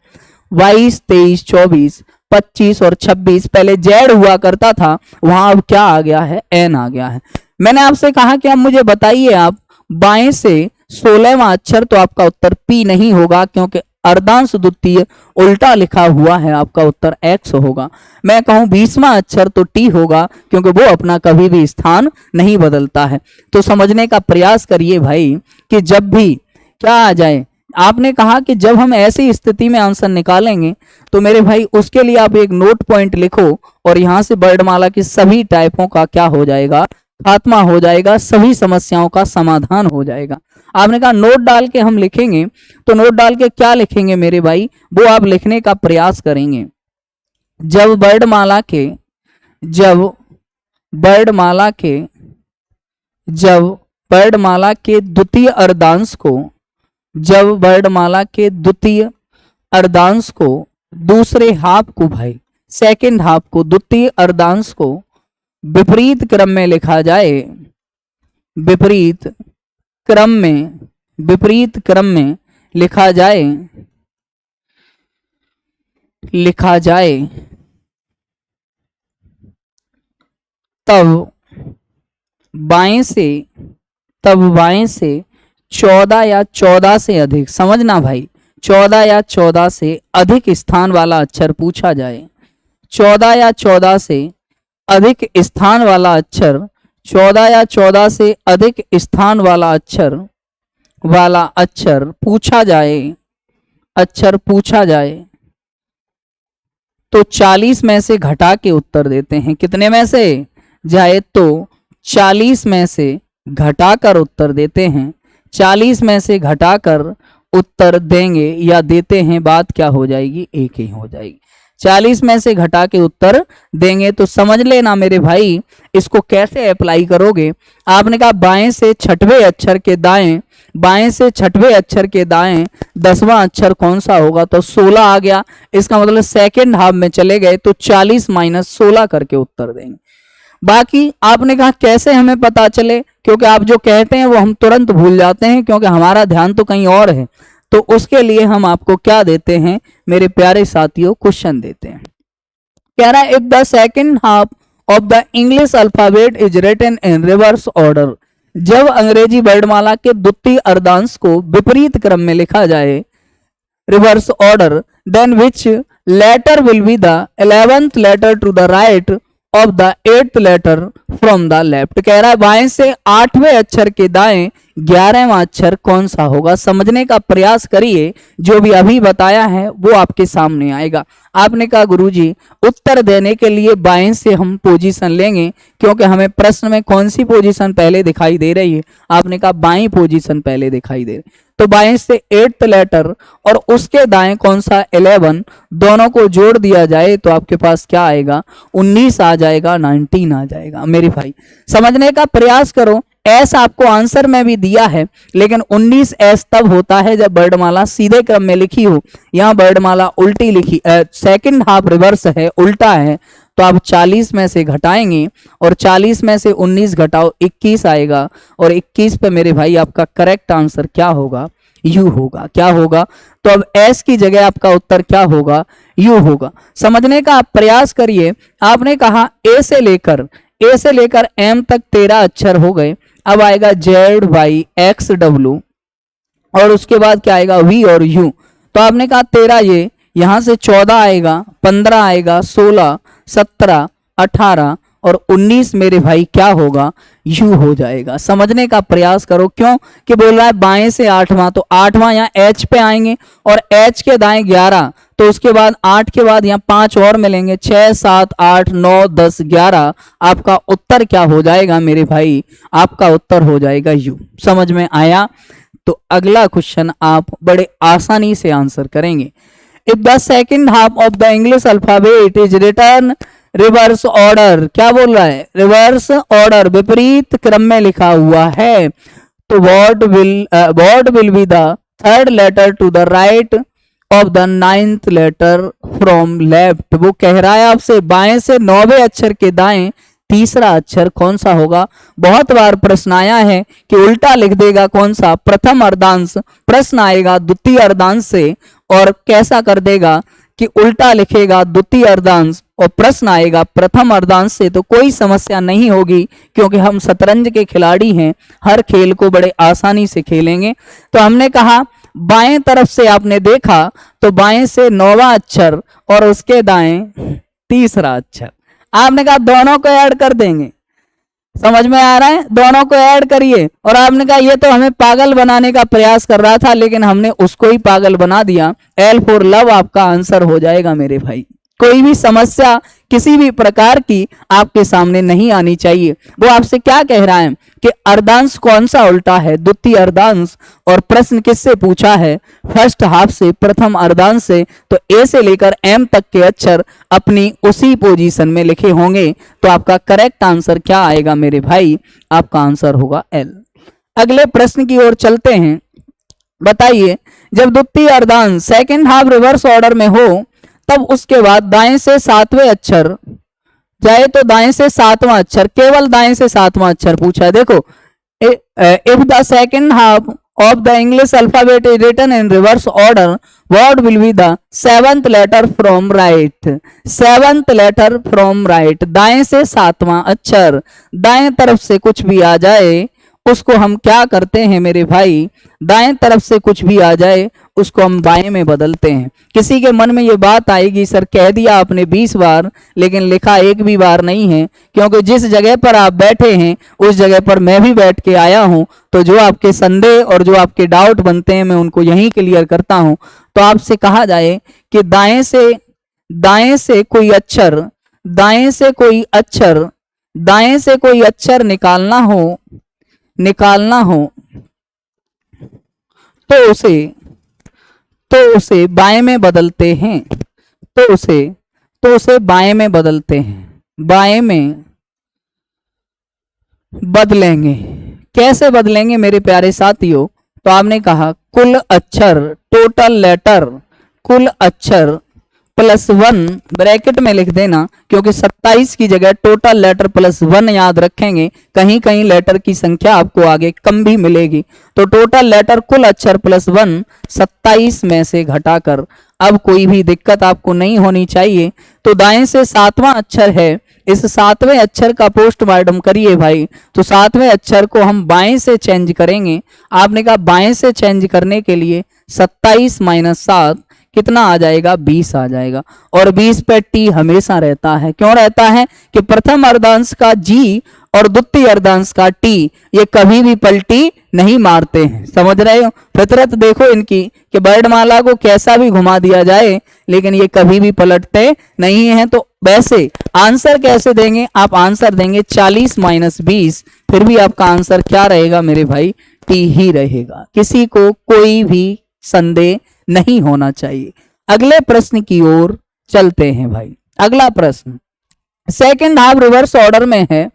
22, 23, 24, 25 और 26 पहले जेड हुआ करता था, वहां अब क्या आ गया है, एन आ गया है। मैंने आपसे कहा कि अब मुझे बताइए आप बाएं से 16वां अक्षर, तो आपका उत्तर पी नहीं होगा, क्योंकि अर्धांश द्वितीय उल्टा लिखा हुआ है, आपका उत्तर एक्स होगा। मैं कहूं 20वां अक्षर, तो टी होगा, क्योंकि वो अपना कभी भी स्थान नहीं बदलता है। तो समझने का प्रयास करिए भाई कि जब भी क्या आ जाए, आपने कहा कि जब हम ऐसी स्थिति में आंसर निकालेंगे तो मेरे भाई उसके लिए आप एक नोट पॉइंट लिखो और यहां से वर्णमाला की सभी टाइपों का क्या हो जाएगा, खात्मा हो जाएगा, सभी समस्याओं का समाधान हो जाएगा। आपने कहा नोट डाल के हम लिखेंगे, तो नोट डाल के क्या लिखेंगे मेरे भाई, वो आप लिखने का प्रयास करेंगे। जब वर्णमाला के जब वर्णमाला के जब वर्णमाला के द्वितीय अर्धांश को जब वर्णमाला के द्वितीय अर्धांश को दूसरे हाफ को भाई सेकंड हाफ को द्वितीय अर्धांश को विपरीत क्रम में लिखा जाए, विपरीत क्रम में लिखा जाए तब बाएं से 14 या 14 से अधिक, समझना भाई, 14 या 14 से अधिक स्थान वाला अक्षर पूछा जाए। 14 या 14 से अधिक स्थान वाला अक्षर 14 या 14 से अधिक स्थान वाला अक्षर पूछा जाए तो 40 में से घटा के उत्तर देते हैं। कितने में से जाए तो 40 में से घटाकर उत्तर देते हैं। 40 में से घटाकर उत्तर देंगे या देते हैं, बात क्या हो जाएगी, एक ही हो जाएगी। 40 में से घटा के उत्तर देंगे तो समझ लेना मेरे भाई इसको कैसे अप्लाई करोगे। आपने कहा बाएं से छठवें अक्षर के दाएं 10वां अक्षर कौन सा होगा, तो 16 आ गया। इसका मतलब सेकंड हाफ में चले गए तो 40 माइनस 16 करके उत्तर देंगे। बाकी आपने कहा कैसे हमें पता चले, क्योंकि आप जो कहते हैं वो हम तुरंत भूल जाते हैं क्योंकि हमारा ध्यान तो कहीं और है। तो उसके लिए हम आपको क्या देते हैं मेरे प्यारे साथियों, क्वेश्चन देते हैं। कह रहा है if the second half of the English alphabet is written in reverse order, जब अंग्रेजी वर्णमाला के द्वितीय अर्धांश को विपरीत क्रम में लिखा जाए, reverse order, then which letter will be the 11th letter to the right of the 8th letter from the left. कह रहा है बाएं से 8वें अक्षर के दाएं 11वां अक्षर कौन सा होगा। समझने का प्रयास करिए, जो भी अभी बताया है वो आपके सामने आएगा। आपने कहा गुरुजी उत्तर देने के लिए बाएं से हम पोजीशन लेंगे क्योंकि हमें प्रश्न में कौन सी पोजीशन पहले दिखाई दे रही है। आपने कहा बाईं पोजीशन पहले दिखाई दे रही, तो बाएं से 8th लेटर और उसके दाएं कौन सा 11, दोनों को जोड़ दिया जाए तो आपके पास क्या आएगा, 19 आ जाएगा, 19 आ जाएगा। मेरे भाई समझने का प्रयास करो। एस आपको आंसर में भी दिया है, लेकिन 19 एस तब होता है जब वर्णमाला सीधे क्रम में लिखी हो। यहाँ वर्णमाला उल्टी लिखी, सेकंड हाफ रिवर्स है, उल्टा है, तो आप 40 में से घटाएंगे और 40 में से 19 घटाओ 21 आएगा और 21 पे मेरे भाई आपका करेक्ट आंसर क्या होगा, यू होगा। क्या होगा, तो अब एस की जगह आपका उत्तर क्या होगा, यू होगा। समझने का आप प्रयास करिए। आपने कहा ए से लेकर एम तक 13 अक्षर हो गए। अब आएगा जेड वाई एक्स डब्ल्यू और उसके बाद क्या आएगा, वी और यू। तो आपने कहा 13, ये यहां से 14 आएगा, 15 आएगा, 16, 17, 18 और 19 मेरे भाई क्या होगा, यू हो जाएगा। समझने का प्रयास करो। क्यों कि बोल रहा है बाएं से 8वां, तो 8वां यहाँ एच पे आएंगे और एच के दाएं 11, तो उसके बाद 8 के बाद यहाँ 5 और मिलेंगे, 6, 7, 8, 9, 10, 11। आपका उत्तर क्या हो जाएगा मेरे भाई, आपका उत्तर हो जाएगा यू। समझ में आया। तो अगला क्वेश्चन आप बड़े आसानी से आंसर करेंगे। If the second half of the English alphabet is return reverse order, क्या बोल रहा है, रिवर्स ऑर्डर, विपरीत क्रम में लिखा हुआ है, तो what will be the 3rd letter to the right of the 9th letter from left. वो कह रहा है आपसे बाएं से 9वें अक्षर के दाएं तीसरा अक्षर कौन सा होगा। बहुत बार प्रश्न आया है कि उल्टा लिख देगा कौन सा, प्रथम अर्धांश। प्रश्न आएगा द्वितीय अर्धांश से और कैसा कर देगा कि उल्टा लिखेगा द्वितीय अर्धांश और प्रश्न आएगा प्रथम अर्धांश से, तो कोई समस्या नहीं होगी क्योंकि हम शतरंज के खिलाड़ी हैं, हर खेल को बड़े आसानी से खेलेंगे। तो हमने कहा बाएं तरफ से आपने देखा तो बाएं से 9वां अक्षर और उसके दाएं तीसरा अक्षर। आपने कहा दोनों को ऐड कर देंगे, समझ में आ रहा है? दोनों को ऐड करिए। और आपने कहा ये तो हमें पागल बनाने का प्रयास कर रहा था, लेकिन हमने उसको ही पागल बना दिया। L फॉर लव आपका आंसर हो जाएगा मेरे भाई। कोई भी समस्या किसी भी प्रकार की आपके सामने नहीं आनी चाहिए। वो आपसे क्या कह रहा है कि अर्धांश कौन सा उल्टा है? द्वितीय अर्धांश। और प्रश्न किससे पूछा है? फर्स्ट हाफ से, प्रथम अर्धांश से। तो ए से लेकर एम तक के अक्षर अपनी उसी पोजीशन में लिखे होंगे। तो आपका करेक्ट आंसर क्या आएगा मेरे भाई? आपका आंसर होगा एल। अगले प्रश्न की ओर चलते हैं। बताइए, जब द्वितीय अर्धांश सेकेंड हाफ रिवर्स ऑर्डर में हो तब उसके बाद दाएं से सातवें अक्षर जाए तो दाएं से सातवां अक्षर, केवल दाएं से सातवां अक्षर पूछा है। देखो, if the second half of the English alphabet is written in reverse order, what will be the seventh letter from right? Seventh letter from right, दाएं से सातवां अक्षर। दाएं तरफ से कुछ भी आ जाए उसको हम क्या करते हैं मेरे भाई? दाएं तरफ से कुछ भी आ जाए उसको हम बाएं में बदलते हैं। किसी के मन में ये बात आएगी, सर कह दिया आपने 20 बार लेकिन लिखा एक भी बार नहीं है, क्योंकि जिस जगह पर आप बैठे हैं उस जगह पर मैं भी बैठ के आया हूं। तो जो आपके संदेह और जो आपके डाउट बनते हैं मैं उनको यहीं क्लियर करता हूं। तो आपसे कहा जाए कि दाएं से कोई अक्षर, दाएं से कोई अक्षर निकालना हो तो उसे बाएं में बदलते हैं। तो उसे बाएं में बदलते हैं, बाएं में बदलेंगे। कैसे बदलेंगे मेरे प्यारे साथियों? तो आपने कहा कुल अक्षर, टोटल लेटर, कुल अक्षर प्लस 1 ब्रैकेट में लिख देना, क्योंकि 27 की जगह टोटल लेटर प्लस 1 याद रखेंगे। कहीं कहीं लेटर की संख्या आपको आगे कम भी मिलेगी। तो टोटल लेटर कुल अक्षर प्लस 1 27 में से घटाकर, अब कोई भी दिक्कत आपको नहीं होनी चाहिए। तो दाएं से सातवां अक्षर है, इस सातवें अक्षर का पोस्टमार्टम करिए भाई। तो सातवें अक्षर को हम बाएं से चेंज करेंगे। आपने कहा बाएं से चेंज करने के लिए 27 माइनस 7 कितना आ जाएगा? 20 आ जाएगा। और 20 पे टी हमेशा रहता है। क्यों रहता है? कि प्रथम अर्धांश का जी और द्वितीय अर्धांश का टी ये कभी भी पलटी नहीं मारते हैं। समझ रहे हो? फितरत देखो इनकी कि वर्णमाला को कैसा भी घुमा दिया जाए लेकिन ये कभी भी पलटते नहीं हैं। तो वैसे आंसर कैसे देंगे? आप आंसर देंगे 40 माइनस 20, फिर भी आपका आंसर क्या रहेगा मेरे भाई? टी ही रहेगा। किसी को कोई भी संदेह नहीं होना चाहिए। अगले प्रश्न की ओर चलते हैं भाई। अगला प्रश्न सेकंड हाफ रिवर्स ऑर्डर में है।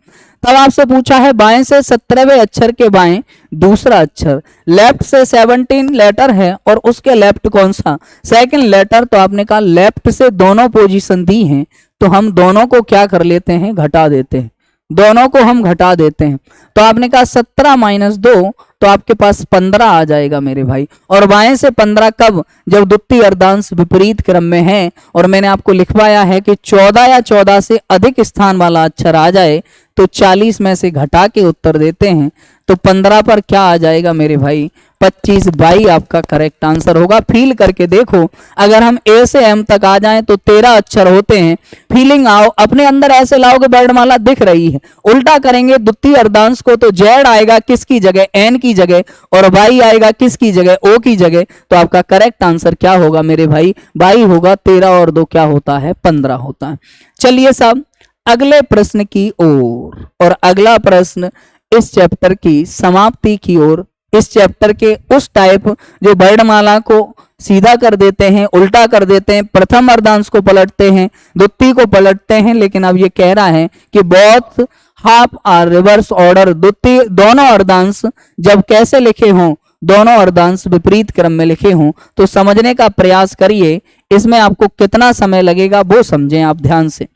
तब आपसे पूछा है बाएं से 17वें अक्षर के बाएं दूसरा अक्षर, लेफ्ट से 17 लेटर है और उसके लेफ्ट कौन सा? Second letter. तो आपने कहा लेफ्ट से दोनों पोजीशन दी हैं, तो हम दोनों को क्या कर लेते हैं? घटा देते हैं। दोनों को हम घटा देते हैं। तो आपने कहा 17 माइनस 2, तो आपके पास 15 आ जाएगा मेरे भाई। और बाएं से 15 कब? जब द्वितीय अर्धांश विपरीत क्रम में है। और मैंने आपको लिखवाया है कि 14 या 14 से अधिक स्थान वाला अक्षर आ जाए तो 40 में से घटा के उत्तर देते हैं। तो 15 पर क्या आ जाएगा मेरे भाई? 25 बाई आपका करेक्ट आंसर होगा। फील करके देखो, अगर हम ए से एम तक आ जाएं तो 13 अक्षर होते हैं। फीलिंग आओ, अपने अंदर ऐसे लाओ कि वर्णमाला दिख रही है। उल्टा करेंगे द्वितीय अर्धांश को तो जेड आएगा किसकी जगह? एन की जगह, और वाई आएगा किसकी जगह? ओ की जगह। तो आपका करेक्ट आंसर क्या होगा मेरे भाई? बाई होगा। 13 और 2 क्या होता है? 15 होता है। चलिए साहब अगले प्रश्न की ओर। और अगला प्रश्न इस चैप्टर की समाप्ति की ओर, इस चैप्टर के उस टाइप जो वर्णमाला को सीधा कर देते हैं, उल्टा कर देते हैं, प्रथम अर्धांश को पलटते हैं, द्वितीय को पलटते हैं। लेकिन अब ये कह रहा है कि both half are reverse order, द्वितीय दोनों अर्धांश जब कैसे लिखे हों? दोनों अर्धांश विपरीत क्रम में लिखे हों। तो समझने का प्रयास करिए। इसमें आपको कितना समय लगेगा वो समझें आप ध्यान से।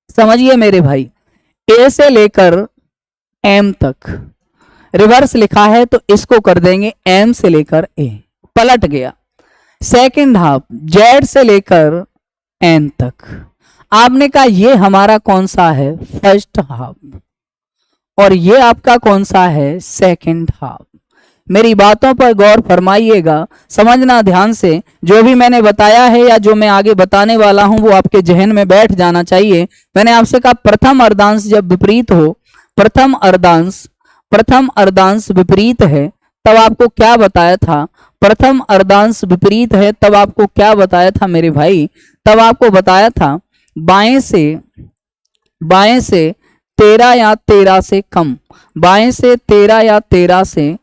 समझिए मेरे भाई, ए से लेकर एम तक रिवर्स लिखा है तो इसको कर देंगे एम से लेकर ए, पलट गया। सेकंड हाफ जेड से लेकर एन तक, आपने कहा ये हमारा कौन सा है? First half. और ये आपका कौन सा है? Second half. मेरी बातों पर गौर फरमाइएगा, समझना ध्यान से। जो भी मैंने बताया है या जो मैं आगे बताने वाला हूं वो आपके जहन में बैठ जाना चाहिए। मैंने आपसे कहा प्रथम अर्धांश जब विपरीत हो, प्रथम अर्धांश विपरीत है तब आपको क्या बताया था, प्रथम अर्धांश विपरीत है तब आपको क्या बताया था मेरे भाई, तब आपको बताया था बाएं से 13 या 13 से कम, बाएं से 13 या 13 से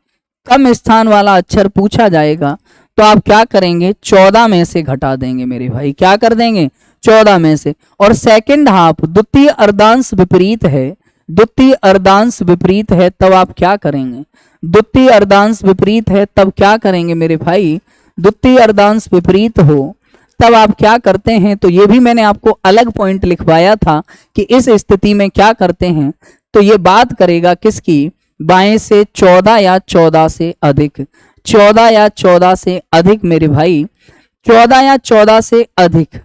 कम स्थान वाला अक्षर पूछा जाएगा तो आप क्या करेंगे, 14 में से घटा देंगे मेरे भाई, क्या कर देंगे, 14 में से। और सेकंड हाफ द्वितीय अर्धांश विपरीत है, द्वितीय अर्धांश विपरीत है तब आप क्या करेंगे, द्वितीय अर्धांश विपरीत है तब क्या करेंगे मेरे भाई, द्वितीय अर्धांश विपरीत हो तब आप क्या करते हैं, तो ये भी मैंने आपको अलग पॉइंट लिखवाया था कि इस स्थिति में क्या करते हैं, तो ये बात करेगा किसकी, बाएं से 14 या 14 से अधिक, 14 या 14 से अधिक मेरे भाई, 14 या 14 से अधिक।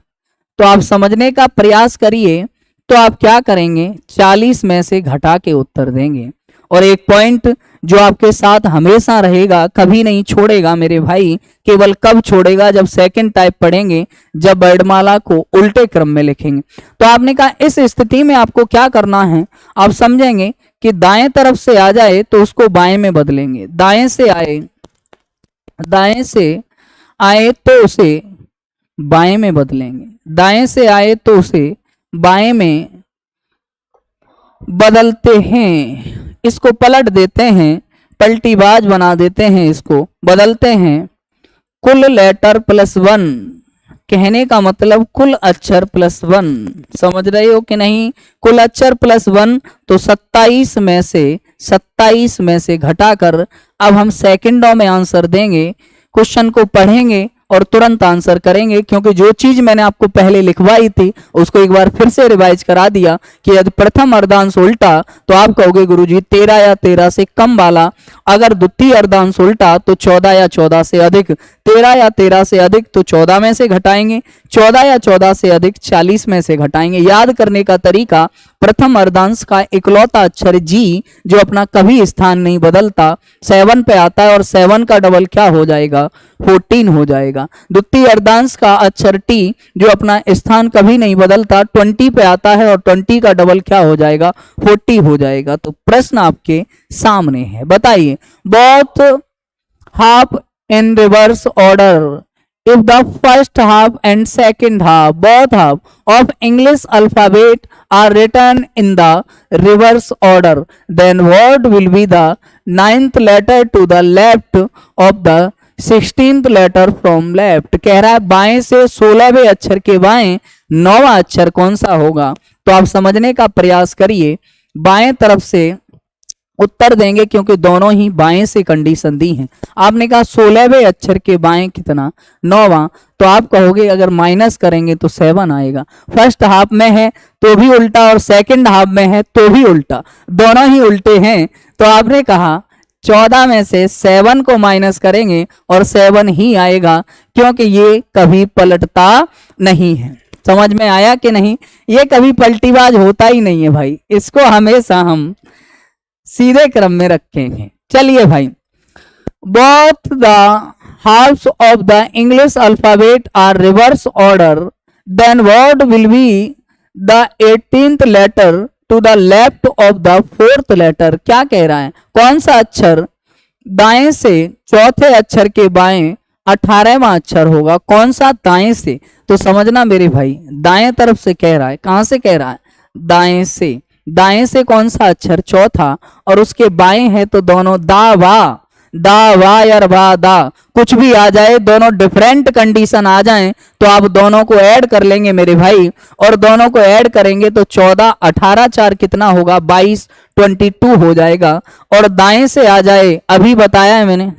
तो आप समझने का प्रयास करिए, तो आप क्या करेंगे, 40 में से घटा के उत्तर देंगे। और एक पॉइंट जो आपके साथ हमेशा रहेगा, कभी नहीं छोड़ेगा मेरे भाई, केवल कब छोड़ेगा, जब सेकंड टाइप पढ़ेंगे, जब वर्णमाला को उल्टे क्रम में लिखेंगे। तो आपने कहा इस स्थिति में आपको क्या करना है, आप समझेंगे कि दाएं तरफ से आ जाए तो उसको बाएं में बदलेंगे, दाएं से आए तो उसे बाएं में बदलेंगे, दाएं से आए तो उसे बाएं में बदलते हैं, इसको पलट देते हैं, पलटीबाज बना देते हैं, इसको बदलते हैं। कुल लेटर प्लस 1, कहने का मतलब कुल अक्षर प्लस 1, समझ रहे हो कि नहीं, कुल अक्षर प्लस 1, तो 27 में से घटाकर अब हम सेकंडों में आंसर देंगे, क्वेश्चन को पढ़ेंगे और तुरंत आंसर करेंगे, क्योंकि जो चीज मैंने आपको पहले लिखवाई थी उसको एक बार फिर से रिवाइज करा दिया कि यदि प्रथम अर्धांश उल्टा तो आप कहोगे गुरुजी 13 या 13 से कम वाला, अगर द्वितीय अर्धांश उल्टा तो 14 या 14 से अधिक, 13 या 13 से अधिक तो 14 में से घटाएंगे, 14 या 14 से अधिक 40 में से घटाएंगे। याद करने का तरीका, प्रथम अर्धांश का इकलौता अक्षर जी जो अपना कभी स्थान नहीं बदलता 7 पे आता है और 7 का डबल क्या हो जाएगा, 14 हो जाएगा। द्वितीय अर्धांश का अक्षर टी जो अपना स्थान कभी नहीं बदलता 20 पे आता है और 20 का डबल क्या हो जाएगा, 40 हो जाएगा। तो प्रश्न आपके सामने है, बताइए, both half in reverse order, if the first half and second half, both half of English alphabet are written in the reverse order, then what will be the 9th letter to the left of the 16th letter from left। कह रहा है बाएं से 16वें अक्षर के बाएं 9वां अक्षर कौन सा होगा। तो आप समझने का प्रयास करिए, बाएं तरफ से उत्तर देंगे क्योंकि दोनों ही बाएं से कंडीशन दी हैं। आपने कहा 16वें अक्षर के बाएं कितना, 9वां, तो आप कहोगे अगर माइनस करेंगे तो 7 आएगा। फर्स्ट हाफ में है तो भी उल्टा और सेकंड हाफ में है तो भी उल्टा, दोनों ही उल्टे हैं। तो आपने कहा 14 में से 7 को माइनस करेंगे और 7 ही आएगा, क्योंकि ये कभी पलटता नहीं है। समझ में आया कि नहीं, ये कभी पलटीबाज होता ही नहीं है भाई, इसको हमेशा हम सीधे क्रम में रखेंगे। चलिए भाई, both the halves of the English alphabet are reverse order, then what will be the 18th letter to the left of the 4th letter। क्या कह रहा है, कौन सा अक्षर दाएं से चौथे अक्षर के बाएं 18वां अक्षर होगा, कौन सा दाएं से। तो समझना मेरे भाई, दाएं तरफ से कह रहा है, कहां से कह रहा है, दाएं से, दाएं से कौन सा अक्षर चौथा और उसके बाएं है तो दोनों दा वा या वा दा कुछ भी आ जाए, दोनों डिफरेंट कंडीशन आ जाएं तो आप दोनों को ऐड कर लेंगे मेरे भाई, और दोनों को ऐड करेंगे तो 14 18 4 कितना होगा, 22 22 हो जाएगा। और दाएं से आ जाए, अभी बताया है मैंने,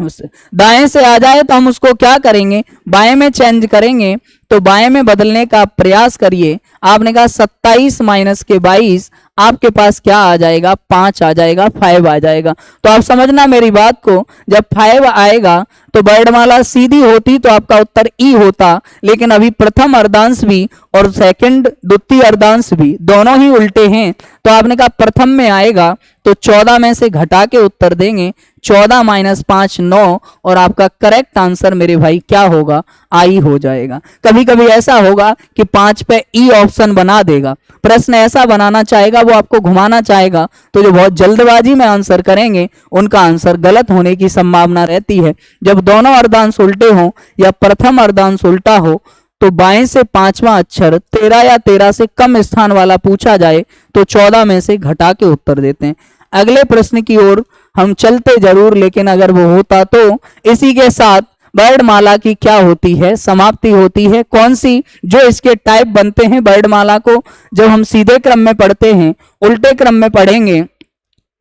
दाएं से आ जाए तो हम उसको क्या करेंगे, बाएं में चेंज करेंगे। तो बाएं में बदलने का प्रयास करिए। आपने कहा 27 माइनस के 22 आपके पास क्या आ जाएगा, 5 आ जाएगा, 5 आ जाएगा। तो आप समझना मेरी बात को, जब 5 आएगा तो वर्णमाला सीधी होती तो आपका उत्तर ई होता, लेकिन अभी प्रथम अर्धांश भी और सेकंड द्वितीय अर्धांश भी दोनों ही उल्टे हैं, तो आपने कहा प्रथम में आएगा तो 14 में से घटा के उत्तर देंगे, 14 माइनस 5 9, और आपका करेक्ट आंसर मेरे भाई क्या होगा, आई हो जाएगा। कभी कभी ऐसा होगा कि 5 पे ई ऑप्शन बना देगा, प्रश्न ऐसा बनाना चाहेगा, वो आपको घुमाना चाहेगा, तो जो बहुत जल्दबाजी में आंसर करेंगे उनका आंसर गलत होने की संभावना रहती है। जब दोनों अर्धांश उल्टे हों या प्रथम अर्धांश उल्टा हो तो बाएं से पांचवा अक्षर 13 या 13 से कम स्थान वाला पूछा जाए तो 14 में से घटा के उत्तर देते हैं। अगले प्रश्न की ओर हम चलते जरूर, लेकिन अगर वो होता तो इसी के साथ वर्णमाला की क्या होती है, समाप्ति होती है। कौन सी, जो इसके टाइप बनते हैं वर्णमाला को जब हम सीधे क्रम में पढ़ते हैं, उल्टे क्रम में पढ़ेंगे,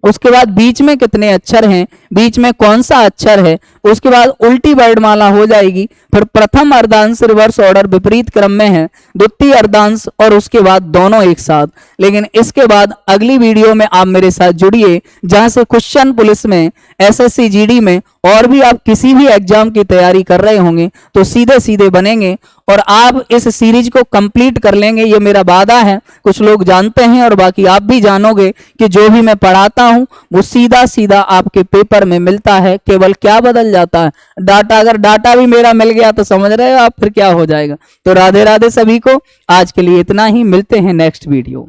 उसके बाद बीच में कितने अक्षर हैं, बीच में कौन सा अक्षर है, उसके बाद उल्टी वर्णमाला हो जाएगी। फिर प्रथम अर्धांश रिवर्स ऑर्डर विपरीत क्रम में है, द्वितीय अर्धांश और उसके बाद दोनों एक साथ। लेकिन इसके बाद अगली वीडियो में आप मेरे साथ जुड़िए, जहां से क्वेश्चन पुलिस में, एसएससी जीडी में और भी आप किसी भी एग्जाम की तैयारी कर रहे होंगे तो सीधे सीधे बनेंगे और आप इस सीरीज को कंप्लीट कर लेंगे, ये मेरा वादा है। कुछ लोग जानते हैं और बाकी आप भी जानोगे कि जो भी मैं पढ़ाता हूं वो सीधा सीधा आपके पेपर में मिलता है, केवल क्या बदल जाता है डाटा। अगर डाटा भी मेरा मिल गया तो समझ रहे हो आप फिर क्या हो जाएगा। तो राधे राधे सभी को, आज के लिए इतना ही, मिलते हैं नेक्स्ट वीडियो।